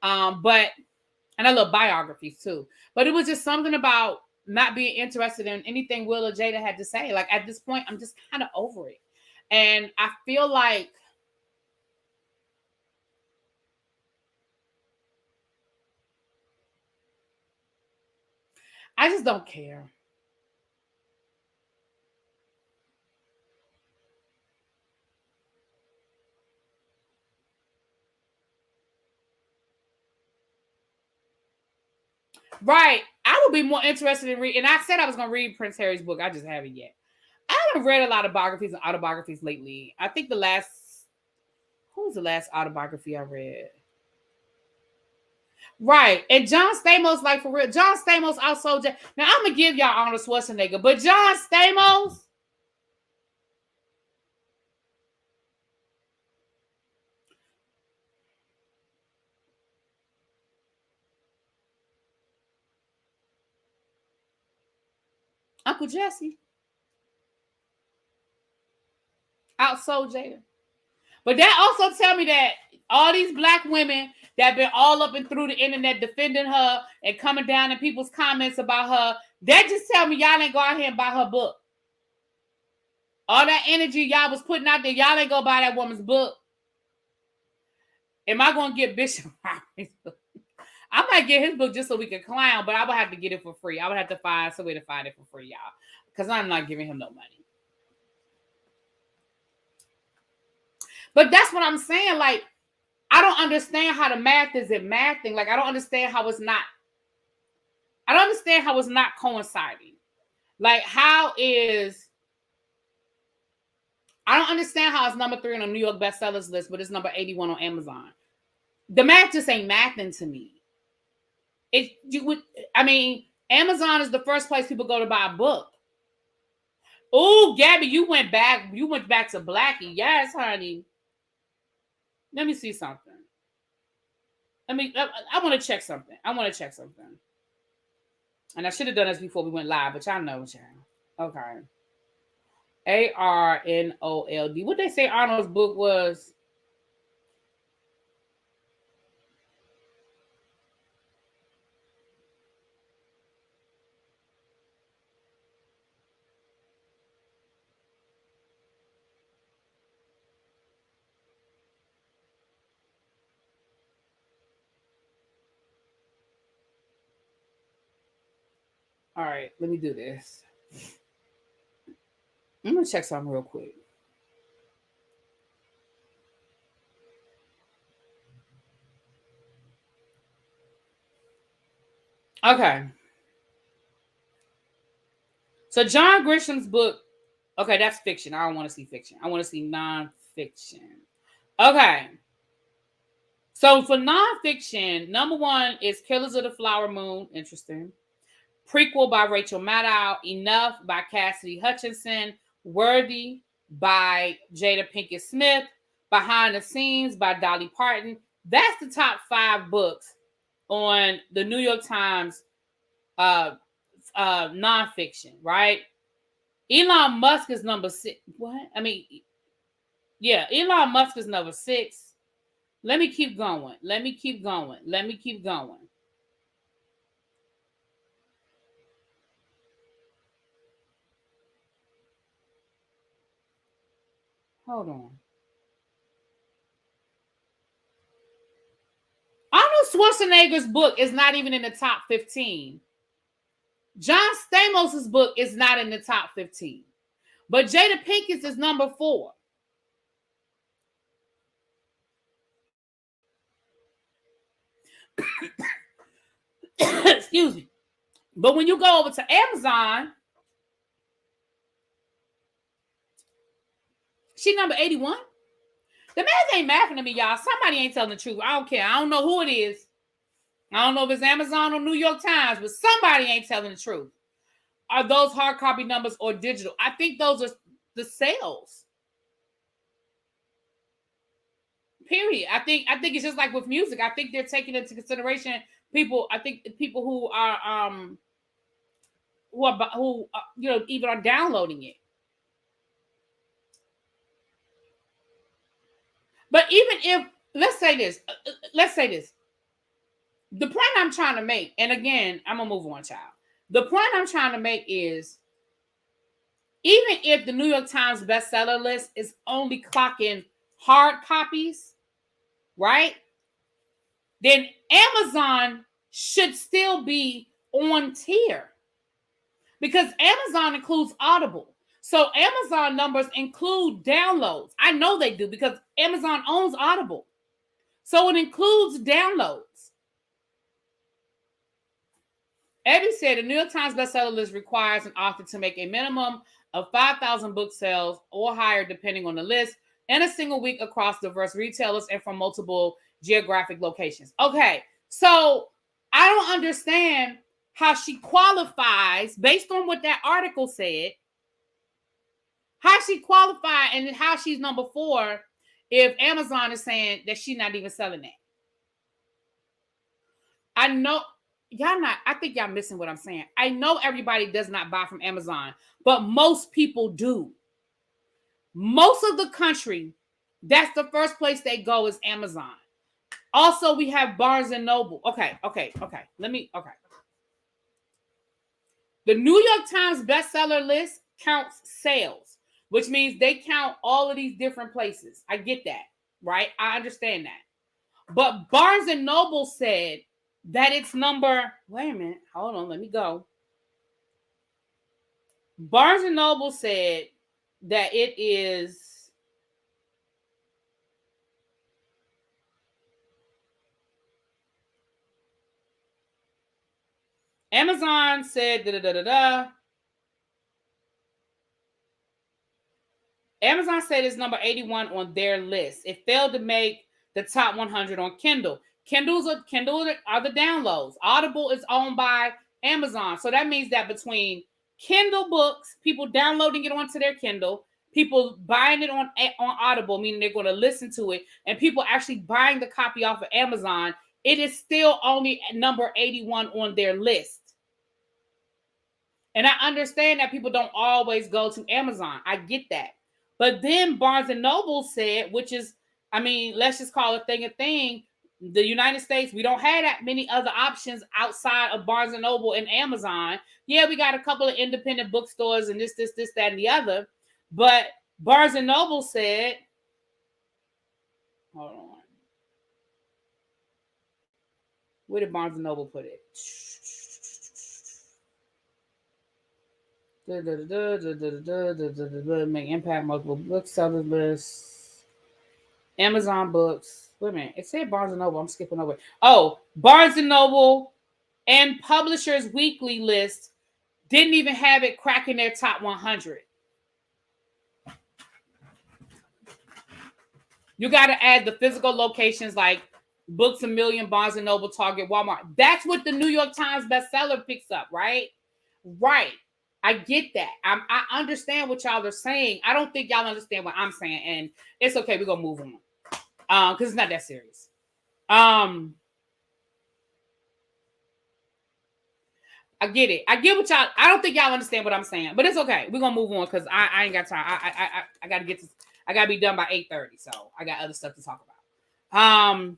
And I love biographies too. But it was just something about not being interested in anything Will or Jada had to say. Like, at this point, I'm just kind of over it. And I feel like I just don't care. Right. I would be more interested in reading. And I said I was going to read Prince Harry's book. I just haven't yet. I haven't read a lot of biographies and autobiographies lately. I think who was the last autobiography I read? Right. And John Stamos, like, for real. John Stamos also. Now, I'm going to give y'all Arnold Schwarzenegger. But John Stamos. Uncle Jesse. Outsold Jada. But that also tell me that all these black women that been all up and through the internet defending her and coming down in people's comments about her, that just tell me y'all ain't go out here and buy her book. All that energy y'all was putting out there, y'all ain't go buy that woman's book. Am I going to get Bishop Howard's book? I might get his book just so we can clown, but I would have to get it for free. I would have to find some way to find it for free, y'all. Because I'm not giving him no money. But that's what I'm saying. Like, I don't understand how the math isn't mathing. Like, I don't understand how it's not coinciding. Like, I don't understand how it's number 3 on the New York bestsellers list, but it's number 81 on Amazon. The math just ain't mathing to me. Amazon is the first place people go to buy a book. Oh, Gabby, you went back to Blackie. Yes, honey. Let me see something. I want to check something. And I should have done this before we went live, but y'all know, y'all. Okay. Arnold. What they say Arnold's book was? All right, let me do this. I'm gonna check something real quick. Okay. So John Grisham's book. Okay, that's fiction. I don't want to see fiction. I want to see nonfiction. Okay. So for nonfiction, number one is Killers of the Flower Moon. Interesting. Prequel by Rachel Maddow. Enough by Cassidy Hutchinson. Worthy by Jada Pinkett Smith. Behind the Scenes by Dolly Parton. That's the top 5 books on the New York Times nonfiction, right? Elon Musk is number 6. What? I mean, yeah, Elon Musk is number 6. Let me keep going. Let me keep going. Hold on. Arnold Schwarzenegger's book is not even in the top 15. John Stamos' book is not in the top 15. But Jada Pinkett's is number 4. Excuse me. But when you go over to Amazon, she number 81. The math ain't mathing to me, y'all. Somebody ain't telling the truth. I don't care. I don't know who it is. I don't know if it's Amazon or New York Times, but somebody ain't telling the truth. Are those hard copy numbers or digital? I think those are the sales. Period. I think it's just like with music. I think they're taking into consideration people. I think people who are even are downloading it. But even if let's say this, the point I'm trying to make, and again, I'm gonna move on, child. The point I'm trying to make is, even if the New York Times bestseller list is only clocking hard copies, right? Then Amazon should still be on tier, because Amazon includes Audible. So Amazon numbers include downloads. I know they do because Amazon owns Audible. So it includes downloads. Evie said the New York Times bestseller list requires an author to make a minimum of 5,000 book sales or higher, depending on the list, in a single week across diverse retailers and from multiple geographic locations. Okay, so I don't understand how she qualifies based on what that article said. How she qualified and how she's number 4 if Amazon is saying that she's not even selling that. I know y'all not. I think y'all missing what I'm saying. I know everybody does not buy from Amazon, but most people do. Most of the country, that's the first place they go is Amazon. Also, we have Barnes and Noble. Okay. The New York Times bestseller list counts sales, which means they count all of these different places. I get that, right? I understand that. But Barnes and Noble said that it's number, wait a minute, hold on, let me go. Barnes and Noble said that it is Amazon said Amazon said it's number 81 on their list. It failed to make the top 100 on Kindle. Kindle are the downloads. Audible is owned by Amazon. So that means that between Kindle books, people downloading it onto their Kindle, people buying it on Audible, meaning they're going to listen to it, and people actually buying the copy off of Amazon, it is still only number 81 on their list. And I understand that people don't always go to Amazon. I get that. But then Barnes and Noble said, which is, I mean, let's just call a thing. The United States, we don't have that many other options outside of Barnes and Noble and Amazon. Yeah, we got a couple of independent bookstores and this, that, and the other. But Barnes and Noble said, hold on. Where did Barnes and Noble put it? Make impact multiple booksellers list. Amazon books. Wait a minute. It said Barnes and Noble. I'm skipping over it. Oh, Barnes and Noble and Publishers Weekly list didn't even have it cracking their top 100. You got to add the physical locations like Books A Million, Barnes and Noble, Target, Walmart. That's what the New York Times bestseller picks up, right? Right. I get that. I understand what y'all are saying. I don't think y'all understand what I'm saying, and it's okay. We're gonna move on, because it's not that serious. I get it. I get what y'all. I don't think y'all understand what I'm saying, but it's okay. We're gonna move on because I ain't got time. I gotta get to. I gotta be done by 8:30, so I got other stuff to talk about.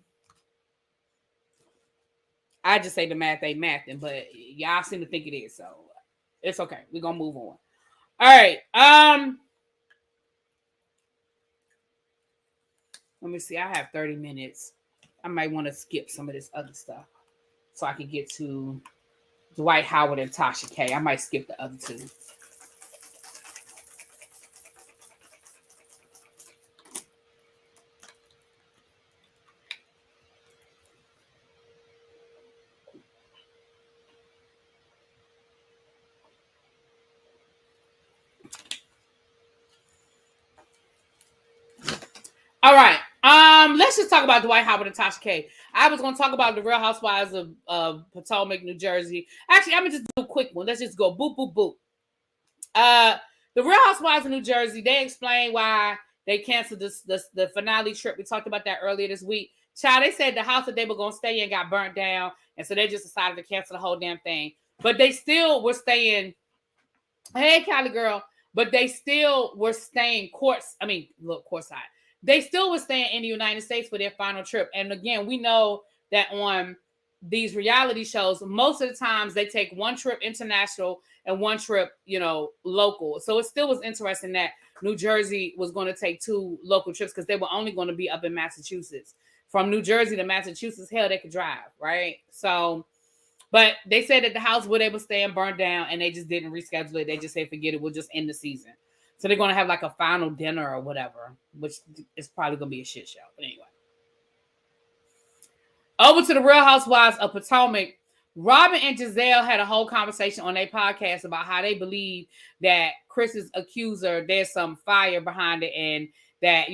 I just say the math ain't mathing, but y'all seem to think it is, so it's okay. We're gonna move on. All right. Let me see. I have 30 minutes. I might want to skip some of this other stuff so I can get to Dwight Howard and Tasha K. I might skip the other two. All right. Let's just talk about Dwight Howard and Tasha K. I was going to talk about the Real Housewives of Potomac, New Jersey. Actually, I'm going to just do a quick one. Let's just go boop, boop, boop. The Real Housewives of New Jersey, they explained why they canceled the finale trip. We talked about that earlier this week. Child, they said the house that they were going to stay in got burnt down, and so they just decided to cancel the whole damn thing. But they still were staying. Hey, Cali girl. But they still were staying courtside. They still were staying in the United States for their final trip. And again, we know that on these reality shows, most of the times they take one trip international and one trip, local. So it still was interesting that New Jersey was going to take two local trips because they were only going to be up in Massachusetts. From New Jersey to Massachusetts, hell, they could drive, right? So, but they said that the house where they were staying burned down and they just didn't reschedule it. They just said, forget it, we'll just end the season. So they're going to have like a final dinner or whatever, which is probably going to be a shit show. But anyway. Over to the Real Housewives of Potomac. Robin and Giselle had a whole conversation on their podcast about how they believe that Chris's accuser, there's some fire behind it and that,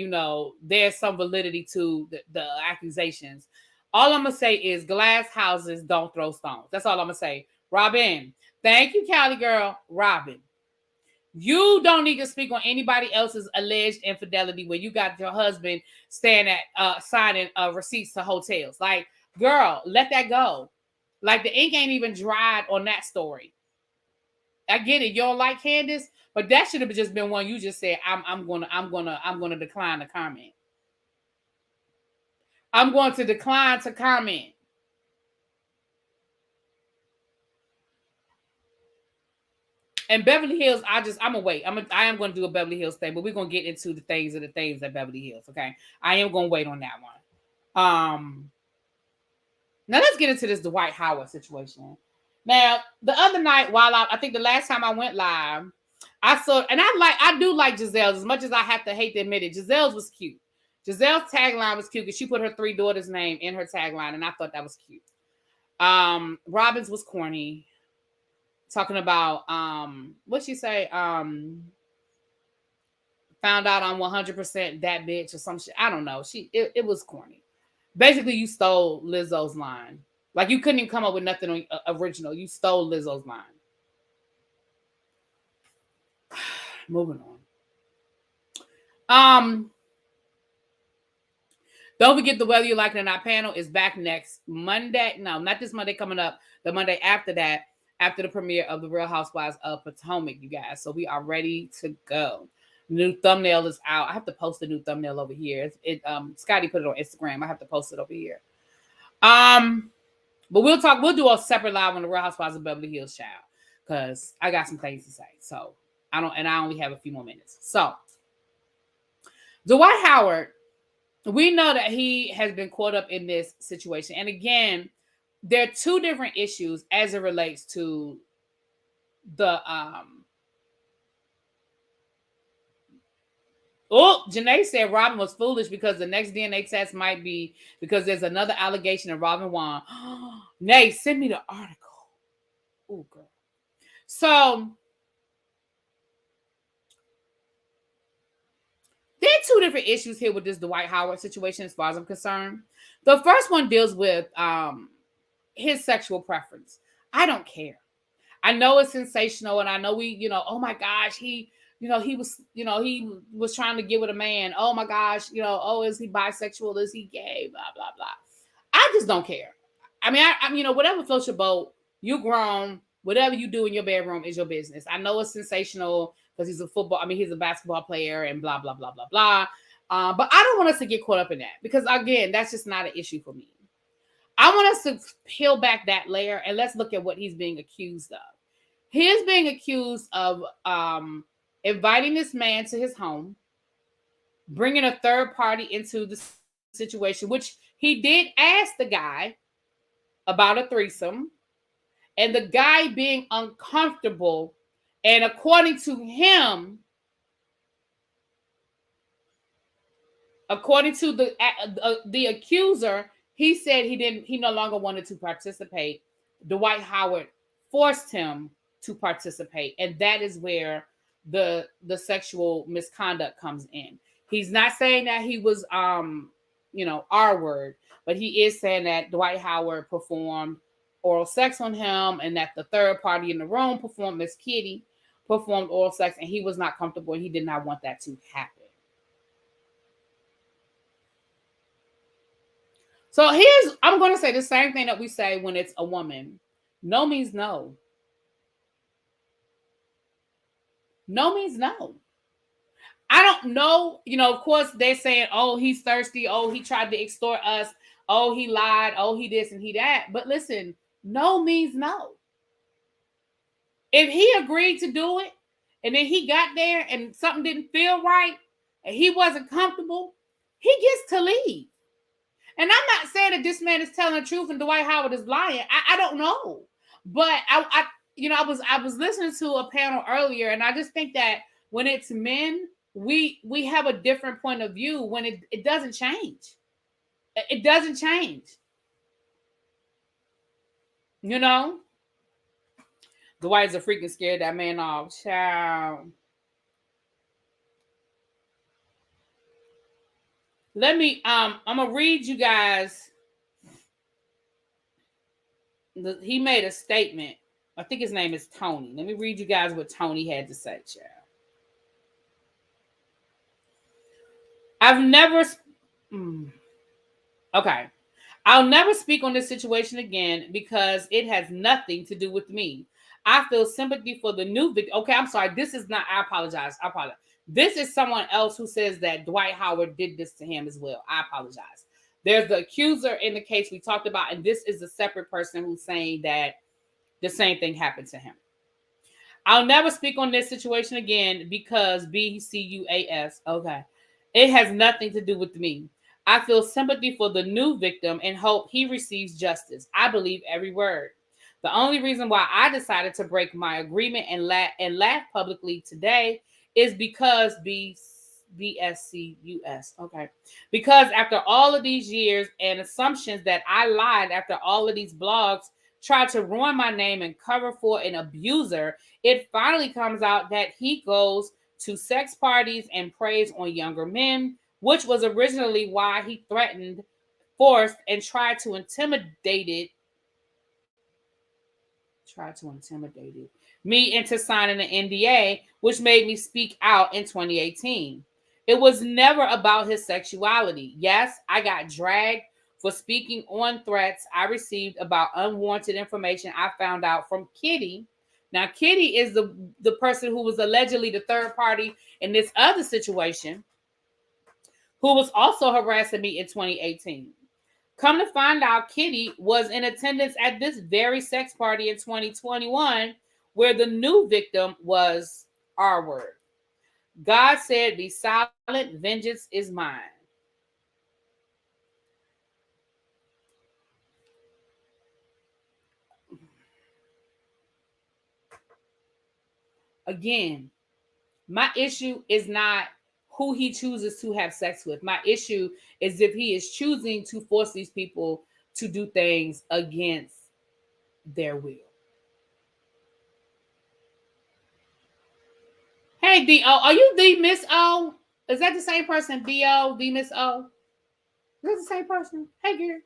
there's some validity to the accusations. All I'm going to say is glass houses don't throw stones. That's all I'm going to say. Robin, thank you, Cali girl. Robin. You don't need to speak on anybody else's alleged infidelity when you got your husband staying at signing receipts to hotels. Like, girl, let that go. Like the ink ain't even dried on that story. I get it. You don't like Candace, but that should have just been one you just said. I'm gonna decline to comment. I'm going to decline to comment. And Beverly Hills, I'm gonna wait. I am gonna do a Beverly Hills thing, but we're gonna get into the things at Beverly Hills. Okay, I am gonna wait on that one. Now let's get into this Dwight Howard situation. Now the other night, while I think the last time I went live, I saw, and I do like Giselle's as much as I have to hate to admit it. Giselle's was cute. Giselle's tagline was cute because she put her 3 daughters' name in her tagline, and I thought that was cute. Robin's was corny. Talking about what'd she say? Found out I'm 100% that bitch or some shit. I don't know. It was corny. Basically, you stole Lizzo's line. Like you couldn't even come up with nothing original. You stole Lizzo's line. Moving on. Don't forget the Whether You Like It or Not panel is back next Monday. No, not this Monday coming up. The Monday after that. after the premiere of the Real Housewives of Potomac, you guys. So we are ready to go. New thumbnail is out. I have to post a new thumbnail over here. Scotty put it on Instagram. I have to post it over here. But we'll do a separate live on the Real Housewives of Beverly Hills, child, because I got some things to say. So I only have a few more minutes. So Dwight Howard, we know that he has been caught up in this situation. And again, there are two different issues as it relates to the Janae said Robin was foolish because the next DNA test might be because there's another allegation of Robin won. Nay, send me the article. Oh, girl. So there are two different issues here with this Dwight Howard situation as far as I'm concerned. The first one deals with his sexual preference. I don't care. I know it's sensational, and I know oh my gosh, he was trying to get with a man. Oh my gosh, is he bisexual? Is he gay? Blah, blah, blah. I just don't care. I mean, whatever floats your boat, you grown, whatever you do in your bedroom is your business. I know it's sensational because he's a basketball player and blah, blah, blah, blah, blah. But I don't want us to get caught up in that because again, that's just not an issue for me. I want us to peel back that layer and let's look at what he's being accused of. He is being accused of inviting this man to his home, bringing a third party into the situation, which he did ask the guy about a threesome, and the guy being uncomfortable. And according to him, according to the accuser, he said he no longer wanted to participate. Dwight Howard forced him to participate, and that is where the sexual misconduct comes in. He's not saying that he was R-word, but he is saying that Dwight Howard performed oral sex on him and that the third party in the room performed, Miss Kitty, performed oral sex, and he was not comfortable and he did not want that to happen. So I'm going to say the same thing that we say when it's a woman. No means no. No means no. I don't know. Of course, they're saying, oh, he's thirsty. Oh, he tried to extort us. Oh, he lied. Oh, he this and he that. But listen, no means no. If he agreed to do it and then he got there and something didn't feel right and he wasn't comfortable, he gets to leave. And I'm not saying that this man is telling the truth and Dwight Howard is lying. I don't know. But I was listening to a panel earlier, and I just think that when it's men, we have a different point of view when it doesn't change. It doesn't change. Dwight's a freaking scared that man off. Child. Let me, I'm going to read you guys. He made a statement. I think his name is Tony. Let me read you guys what Tony had to say, child. Okay. I'll never speak on this situation again because it has nothing to do with me. I feel sympathy for the new victim. Okay, I'm sorry. This is not, I apologize. This is someone else who says that Dwight Howard did this to him as well. I apologize. There's the accuser in the case we talked about, and this is a separate person who's saying that the same thing happened to him. I'll never speak on this situation again because BCUAS. Okay. It has nothing to do with me. I feel sympathy for the new victim and hope he receives justice. I believe every word. The only reason why I decided to break my agreement and laugh publicly today is because BSCUS. Okay. Because after all of these years and assumptions that I lied after all of these blogs tried to ruin my name and cover for an abuser, it finally comes out that he goes to sex parties and preys on younger men, which was originally why he threatened, forced, and tried to intimidate me into signing an NDA, which made me speak out in 2018. It was never about his sexuality. Yes, I got dragged for speaking on threats I received about unwanted information I found out from Kitty. Now, Kitty is the person who was allegedly the third party in this other situation, who was also harassing me in 2018. Come to find out, Kitty was in attendance at this very sex party in 2021, where the new victim was R word. God said, "Be silent, vengeance is mine." Again, my issue is not who he chooses to have sex with. My issue is if he is choosing to force these people to do things against their will. Hey, D.O., are you the Miss O? Is that the same person, D.O., the Miss O? Is that the same person? Hey, girl.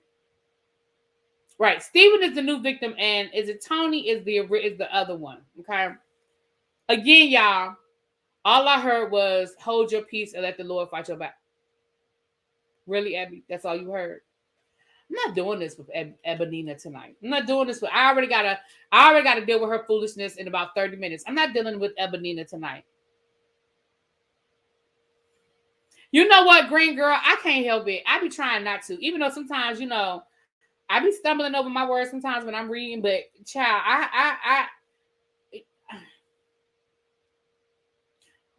Right. Steven is the new victim, and is it Tony is the other one. Okay. Again, y'all, all I heard was hold your peace and let the Lord fight your back. Really, Abby? That's all you heard? I'm not doing this with Ebonina tonight. I'm not doing this with. I already gotta deal with her foolishness in about 30 minutes. I'm not dealing with Ebonina tonight. You know what, Green Girl? I can't help it. I be trying not to, even though sometimes, I be stumbling over my words sometimes when I'm reading. But child,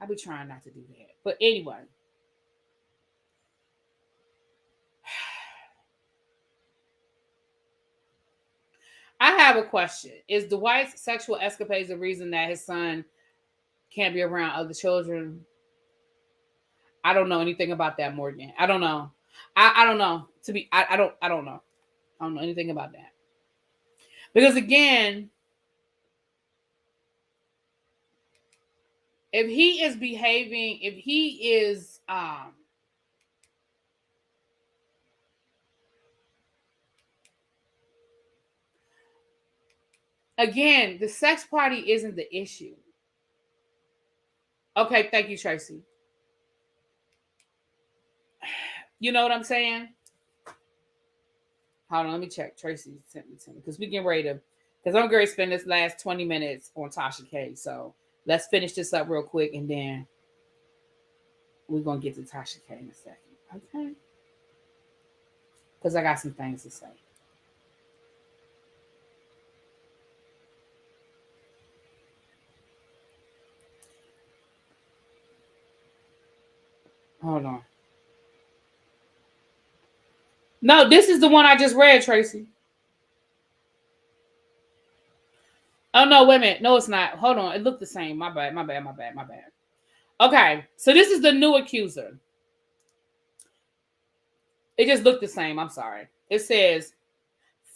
I be trying not to do that. But anyway. I have a question. Is Dwight's sexual escapades the reason that his son can't be around other children? I don't know anything about that, Morgan. I don't know. I don't know. I don't know. I don't know anything about that. Because again, if he is behaving, if he is again, the sex party isn't the issue. Okay, thank you, Tracy. You know what I'm saying? Hold on, let me check. Tracy sent me to me because we getting ready to, because I'm going to spend this last 20 minutes on Tasha K. So let's finish this up real quick and then we're going to get to Tasha K in a second. Okay? Because I got some things to say. Hold on. No, this is the one I just read, Tracy. Oh, no, wait a minute. No, it's not. Hold on. It looked the same. My bad. Okay, so this is the new accuser. It just looked the same. I'm sorry. It says,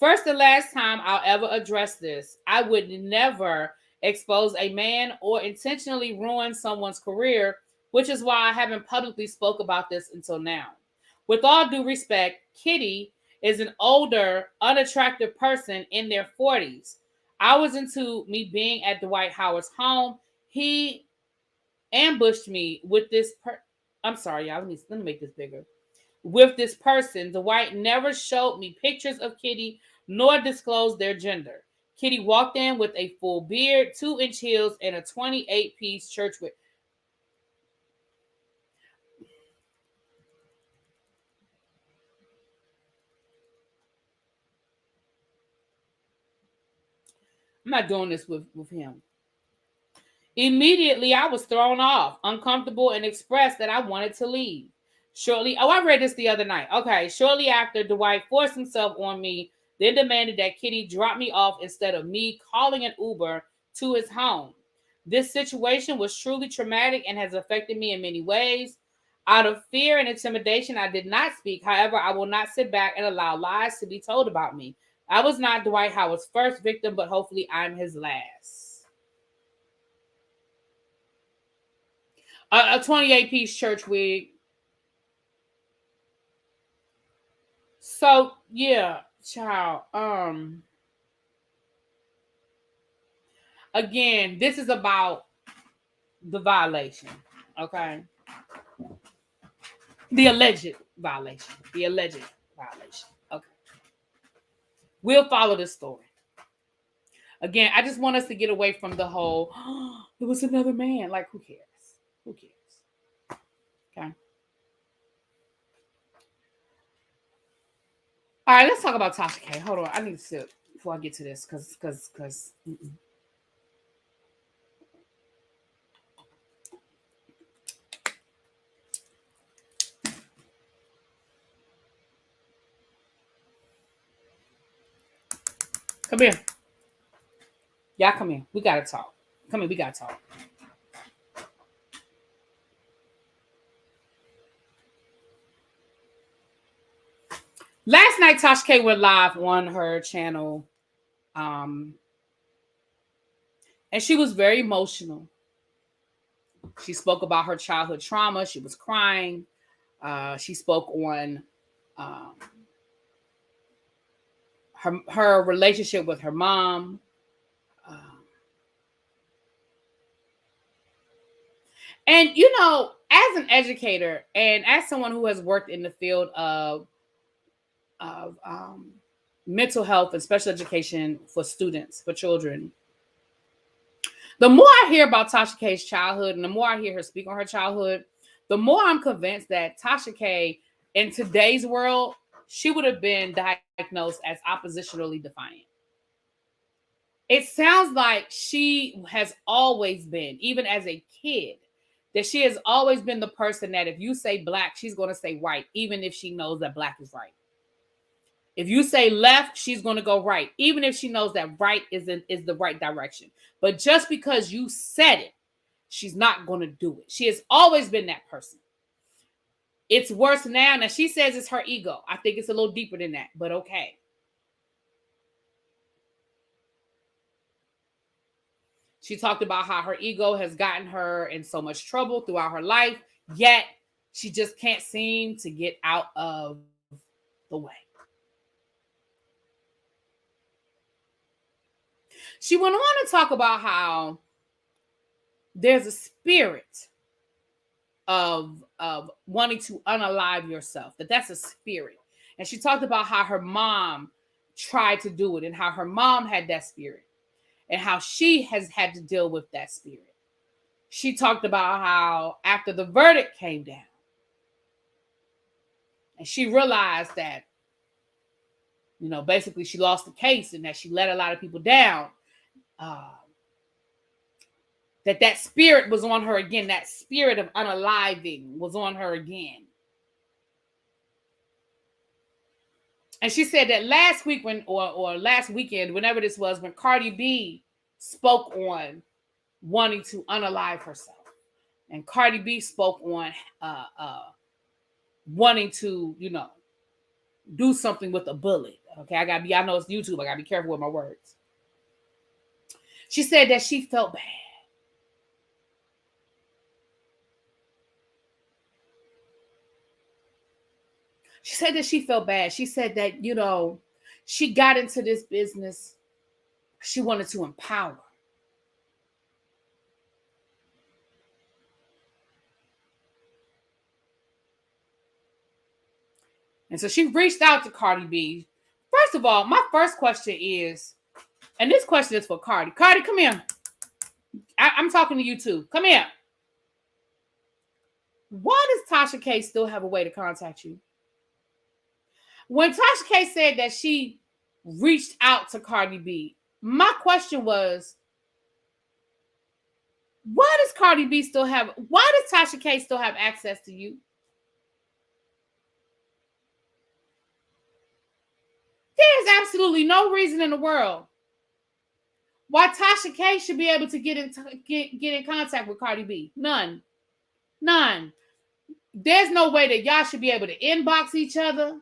first and last time I'll ever address this, I would never expose a man or intentionally ruin someone's career, which is why I haven't publicly spoke about this until now. With all due respect, Kitty is an older, unattractive person in their 40s. I was into me being at Dwight Howard's home. He ambushed me with this I'm sorry, y'all. Let me make this bigger. With this person, Dwight never showed me pictures of Kitty nor disclosed their gender. Kitty walked in with a full beard, 2-inch heels, and a 28-piece church wear. I'm not doing this with him. Immediately, I was thrown off, uncomfortable, and expressed that I wanted to leave. I read this the other night. Okay, shortly after, Dwight forced himself on me, then demanded that Kitty drop me off instead of me calling an Uber to his home. This situation was truly traumatic and has affected me in many ways. Out of fear and intimidation, I did not speak. However, I will not sit back and allow lies to be told about me. I was not Dwight Howard's first victim, but hopefully I'm his last. A 28-piece church wig. So, yeah, child. Again, this is about the violation, okay? The alleged violation. Okay. We'll follow this story. Again, I just want us to get away from the whole, oh, it was another man. Like, who cares? Who cares? Okay. All right, let's talk about Tasha K. Hold on. I need to sip before I get to this because. Come here. Y'all come here. We got to talk. Come here. We got to talk. Last night, Tasha K went live on her channel. And she was very emotional. She spoke about her childhood trauma. She was crying. She spoke on her relationship with her mom. And, you know, as an educator and as someone who has worked in the field of mental health and special education for students, for children, the more I hear about Tasha K's childhood and the more I hear her speak on her childhood, the more I'm convinced that Tasha K, in today's world, she would have been diagnosed as oppositionally defiant. It sounds like she has always been, even as a kid, that she has always been the person that if you say black, she's going to say white, even if she knows that black is right. If you say left, she's going to go right, even if she knows that right is the right direction. But just because you said it, she's not going to do it. She has always been that person. It's worse now. Now, she says it's her ego. I think it's a little deeper than that, but okay. She talked about how her ego has gotten her in so much trouble throughout her life, yet she just can't seem to get out of the way. She went on to talk about how there's a spirit of wanting to unalive yourself, that's a spirit. And she talked about how her mom tried to do it and how her mom had that spirit and how she has had to deal with that spirit. She talked about how after the verdict came down and she realized that, you know, basically she lost the case and that she let a lot of people down, that spirit was on her again. That spirit of unaliving was on her again. And she said that last week or last weekend, whenever this was, when Cardi B spoke on wanting to unalive herself. And Cardi B spoke on wanting to, you know, do something with a bullet. Okay, I know it's YouTube. I gotta be careful with my words. She said that she felt bad. She said that she felt bad. She said that, you know, she got into this business. She wanted to empower. And so she reached out to Cardi B. First of all, my first question is, and this question is for Cardi. Cardi, come here. I'm talking to you too. Come here. Why does Tasha K still have a way to contact you? When Tasha K said that she reached out to Cardi B, my question was, why does Tasha K still have access to you? There's absolutely no reason in the world why Tasha K should be able to get in contact with Cardi B. None. There's no way that y'all should be able to inbox each other,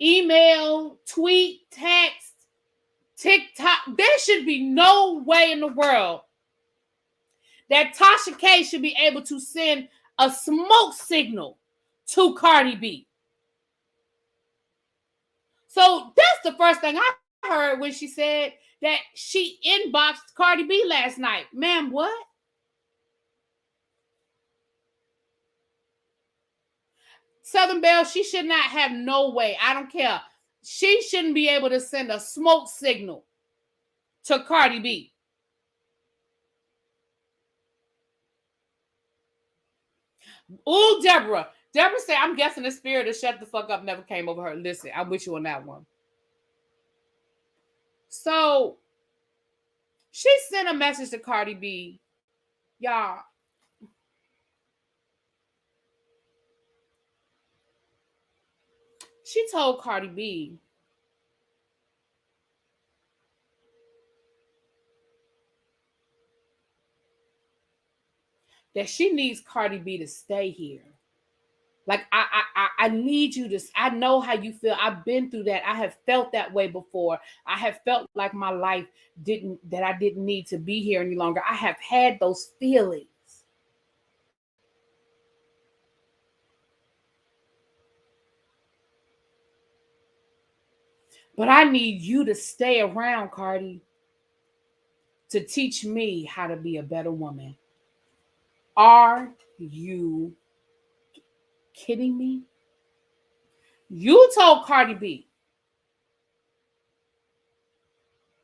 email, tweet, text, TikTok. There should be no way in the world that Tasha K should be able to send a smoke signal to Cardi B. So that's the first thing I heard when she said that she inboxed Cardi B last night. Ma'am, what? Southern Belle, she should not have no way. I don't care. she shouldn't be able to send a smoke signal to Cardi B. Ooh, Deborah. Deborah said, I'm guessing the spirit of shut the fuck up never came over her. Listen, I'm with you on that one. So she sent a message to Cardi B. Y'all. She told Cardi B that she needs Cardi B to stay here. Like, I need you to, I know how you feel. I've been through that. I have felt that way before. I have felt like my life that I didn't need to be here any longer. I have had those feelings. But I need you to stay around, Cardi, to teach me how to be a better woman. Are you kidding me? You told Cardi B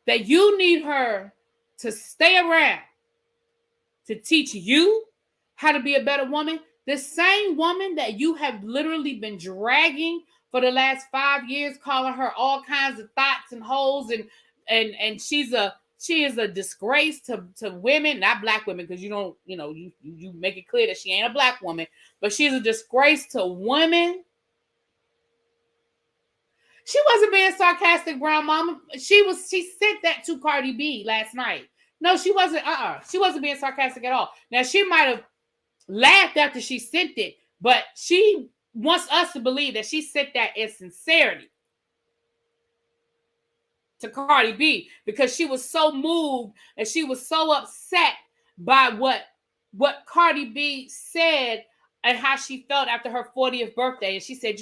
that you need her to stay around to teach you how to be a better woman. The same woman that you have literally been dragging for the last 5 years, calling her all kinds of thoughts and hoes, and she is a disgrace to women, not black women, because you make it clear that she ain't a black woman, but she's a disgrace to women. She wasn't being sarcastic, Brown Mama. She sent that to Cardi B last night. No, she wasn't. She wasn't being sarcastic at all. Now, she might have laughed after she sent it, but she wants us to believe that she sent that in sincerity to Cardi B, because she was so moved and she was so upset by what Cardi B said and how she felt after her 40th birthday. And she said,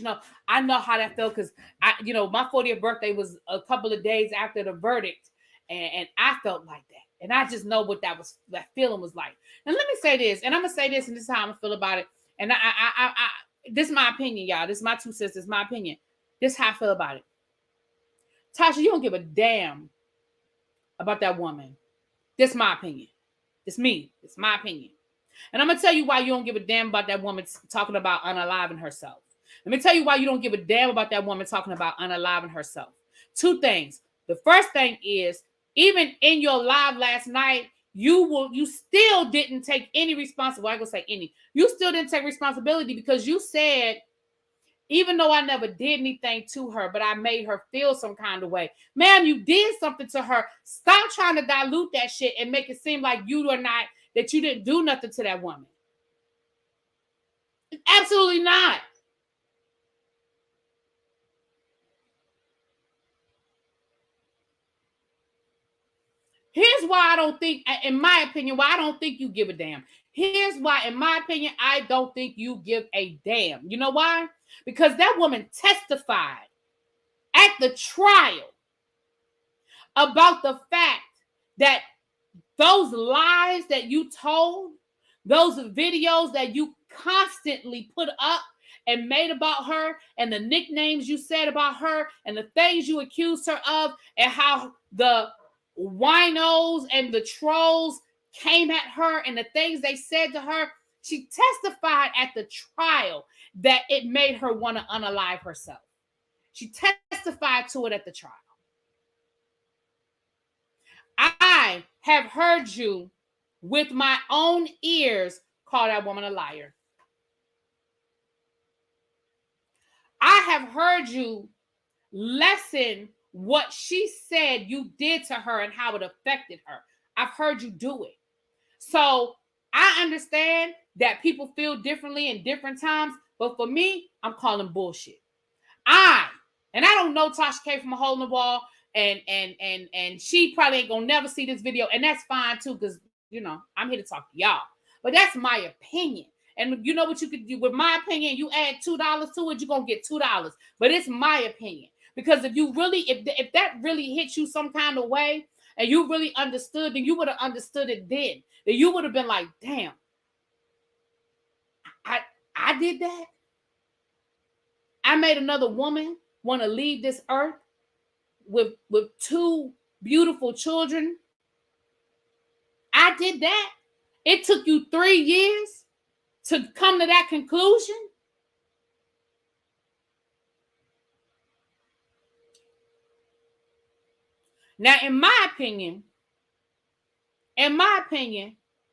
I know how that felt, because my 40th birthday was a couple of days after the verdict, and I felt like that. And I just know what that feeling was like. And let me say this, and I'm gonna say this, and this is how I'm gonna feel about it. And I this is my opinion, y'all. This is my 2 cents. This is my opinion. This is how I feel about it. Tasha, you don't give a damn about that woman. This is my opinion. It's me. It's my opinion. And I'm going to tell you why you don't give a damn about that woman talking about unaliving herself. Let me tell you why you don't give a damn about that woman talking about unaliving herself. 2 things. The first thing is, even in your live last night, you still didn't take any responsibility. Well, I ain't gonna say any. You still didn't take responsibility, because you said, even though I never did anything to her, but I made her feel some kind of way. Ma'am, you did something to her. Stop trying to dilute that shit and make it seem like that you didn't do nothing to that woman. Absolutely not. Here's why I don't think, in my opinion, why I don't think you give a damn. Here's why, in my opinion, I don't think you give a damn. You know why? Because that woman testified at the trial about the fact that those lies that you told, those videos that you constantly put up and made about her, and the nicknames you said about her, and the things you accused her of, and how the winos and the trolls came at her, and the things they said to her, she testified at the trial that it made her want to unalive herself. She testified to it at the trial. I have heard you with my own ears call that woman a liar. I have heard you lessen what she said you did to her and how it affected her. I've heard you do it. So I understand that people feel differently in different times, but for me, I'm calling bullshit. And I don't know Tasha K from a hole in the wall, and she probably ain't gonna never see this video, and that's fine too, because I'm here to talk to y'all. But that's my opinion. And you know what you could do with my opinion? You add $2 to it, you're gonna get $2. But it's my opinion. Because if that really hit you some kind of way, and you really understood, then you would have understood it then. Then you would have been like, damn, I did that. I made another woman want to leave this earth with 2 beautiful children. I did that. It took you 3 years to come to that conclusion. Now, in my opinion,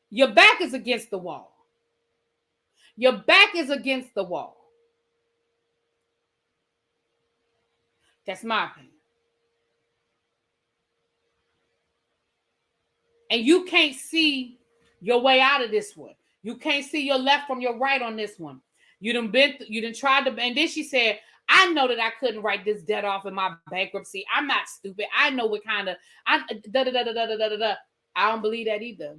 your back is against the wall. Your back is against the wall. That's my opinion. And you can't see your way out of this one. You can't see your left from your right on this one. You done tried to, and then she said, I know that I couldn't write this debt off in my bankruptcy. I'm not stupid. I know what kind of, I don't believe that either.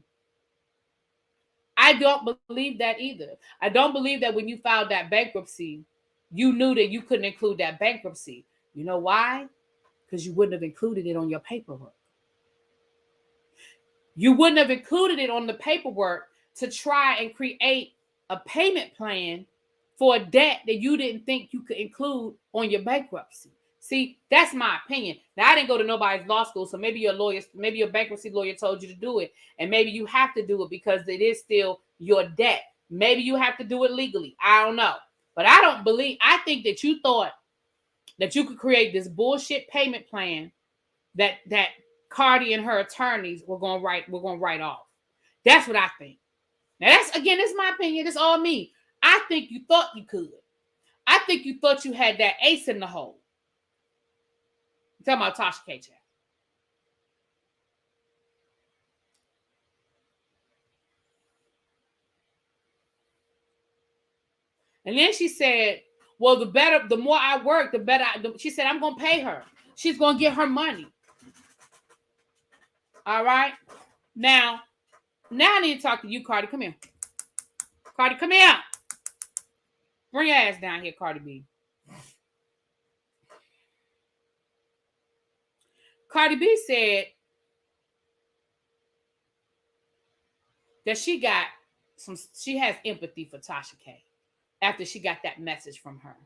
I don't believe that either. I don't believe that when you filed that bankruptcy, you knew that you couldn't include that bankruptcy. You know why? Because you wouldn't have included it on your paperwork. You wouldn't have included it on the paperwork to try and create a payment plan for a debt that you didn't think you could include on your bankruptcy. See, that's my opinion. Now, I didn't go to nobody's law school, so maybe your bankruptcy lawyer told you to do it, and maybe you have to do it because it is still your debt. Maybe you have to do it legally. I don't know. But I think that you thought that you could create this bullshit payment plan that Cardi and her attorneys were gonna write off. That's what I think. Now that's my opinion. It's all me. I think you thought you could. I think you thought you had that ace in the hole. I'm talking about Tasha K. And then she said, well, the more I work, the better. She said, I'm gonna pay her. She's gonna get her money. All right. Now I need to talk to you, Cardi. Come here. Cardi, come here. Bring your ass down here, Cardi B. Cardi B said that she has empathy for Tasha K after she got that message from her.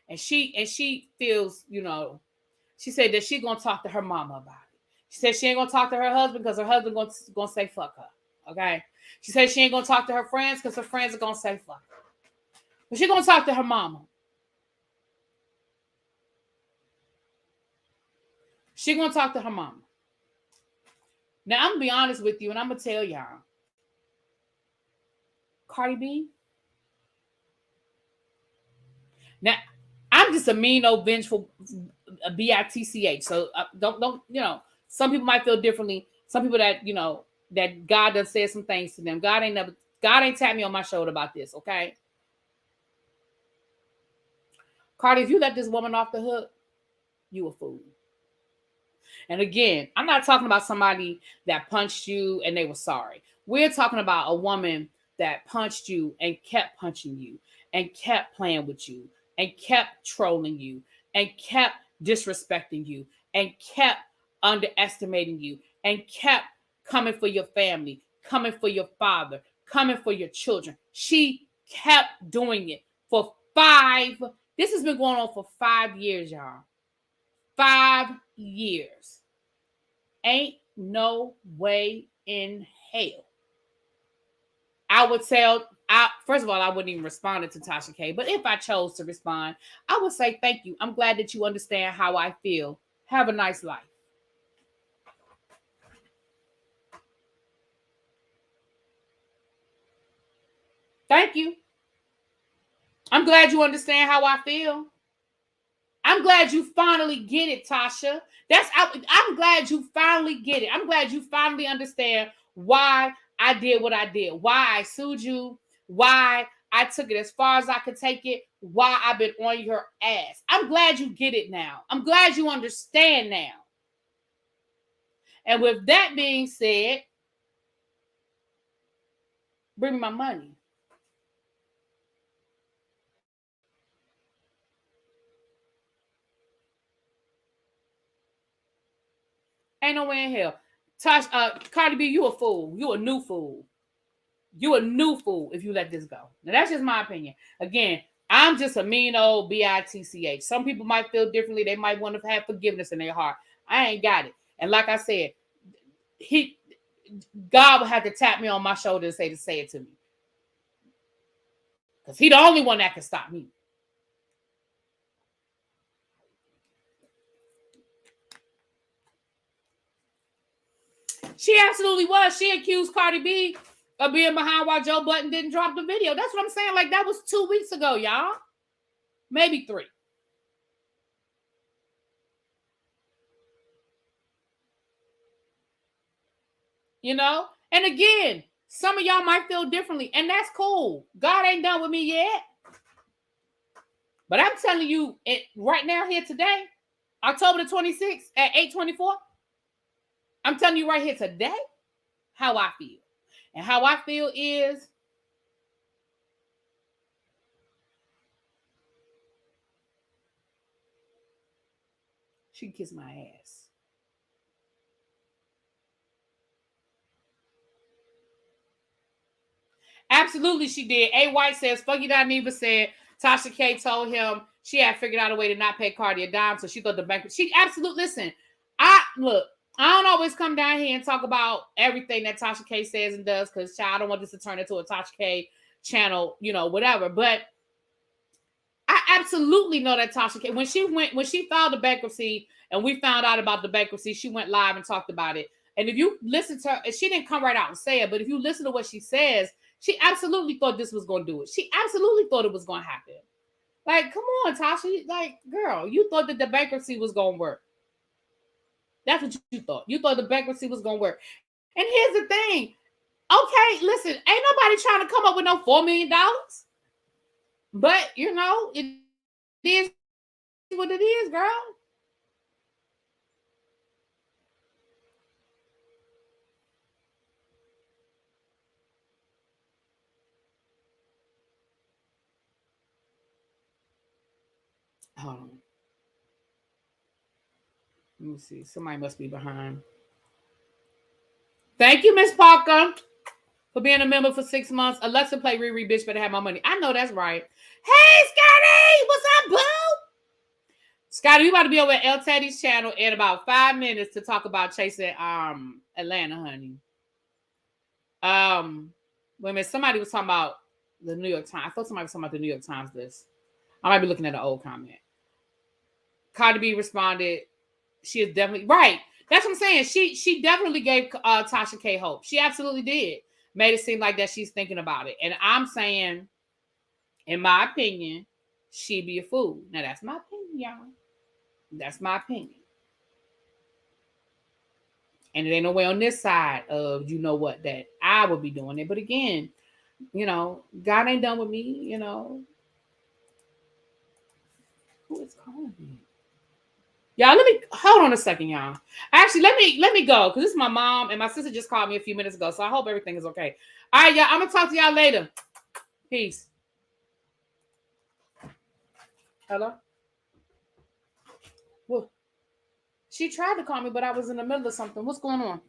And she feels, she said that she's gonna talk to her mama about it. She said she ain't gonna talk to her husband because her husband gonna say fuck her. Okay. She said she ain't gonna talk to her friends because her friends are gonna say fuck her. But she's gonna talk to her mama. She's gonna talk to her mama. Now I'm gonna be honest with you, and I'm gonna tell y'all, Cardi B. Now I'm just a mean old vengeful bitch. So don't some people might feel differently. Some people that that God done said some things to them. God ain't tapped me on my shoulder about this, okay? Cardi, if you let this woman off the hook, you a fool. And again, I'm not talking about somebody that punched you and they were sorry. We're talking about a woman that punched you and kept punching you and kept playing with you and kept trolling you and kept disrespecting you and kept underestimating you and kept coming for your family, coming for your father, coming for your children. She kept doing it for this has been going on for 5 years, y'all. 5 years. Ain't no way in hell. I would tell, first of all, I wouldn't even respond to Tasha K. But if I chose to respond, I would say thank you. I'm glad that you understand how I feel. Have a nice life. Thank you. I'm glad you understand how I feel. I'm glad you finally get it, Tasha. I'm glad you finally get it. I'm glad you finally understand why I did what I did, why I sued you, why I took it as far as I could take it, why I've been on your ass. I'm glad you get it now. I'm glad you understand now. And with that being said, bring me my money. Ain't no way in hell. Cardi B, you a fool. You a new fool. You a new fool if you let this go. Now, that's just my opinion. Again, I'm just a mean old bitch. Some people might feel differently. They might want to have forgiveness in their heart. I ain't got it. And like I said, God would have to tap me on my shoulder and say it to me. Because He's the only one that can stop me. She absolutely was. She accused Cardi B of being behind while Joe Budden didn't drop the video. That's what I'm saying. Like, that was 2 weeks ago, y'all. Maybe 3. You know? And again, some of y'all might feel differently, and that's cool. God ain't done with me yet. But I'm telling you, right now, here today, October the 26th at 8:24, I'm telling you right here today how I feel. And how I feel is she can kiss my ass. Absolutely, she did. A. White says, Fucky Dineva said Tasha K told him she had figured out a way to not pay Cardi a dime, so she thought the bank. She absolutely, listen, I don't always come down here and talk about everything that Tasha K says and does, because I don't want this to turn into a Tasha K channel, whatever. But I absolutely know that Tasha K, when she filed the bankruptcy and we found out about the bankruptcy, she went live and talked about it. And if you listen to her, she didn't come right out and say it, but if you listen to what she says, she absolutely thought this was going to do it. She absolutely thought it was going to happen. Like, come on, Tasha. Like, girl, you thought that the bankruptcy was going to work. That's what you thought. You thought the bankruptcy was going to work. And here's the thing. Okay, listen, ain't nobody trying to come up with no $4 million. But, it is what it is, girl. Hold on. Let me see. Somebody must be behind. Thank you, Miss Parker, for being a member for 6 months. Alexa play Riri, bitch, better have my money. I know that's right. Hey, Scotty! What's up, boo? Scotty, we about to be over at El Teddy's channel in about 5 minutes to talk about chasing Atlanta, honey. Wait a minute. Somebody was talking about the New York Times. I thought somebody was talking about the New York Times list. I might be looking at an old comment. Cardi B responded, she is definitely right. That's what I'm saying. She definitely gave Tasha K hope. She absolutely did. Made it seem like that she's thinking about it. And I'm saying, in my opinion, she'd be a fool. Now, that's my opinion, y'all. That's my opinion. And it ain't no way on this side of, that I would be doing it. But again, God ain't done with me, Who is calling me? Y'all, let me hold on a second, y'all. Actually, let me go, because this is my mom and my sister just called me a few minutes ago, so I hope everything is okay. All right, y'all, I'm gonna talk to y'all later. Peace. Hello? Well, she tried to call me, but I was in the middle of something. What's going on?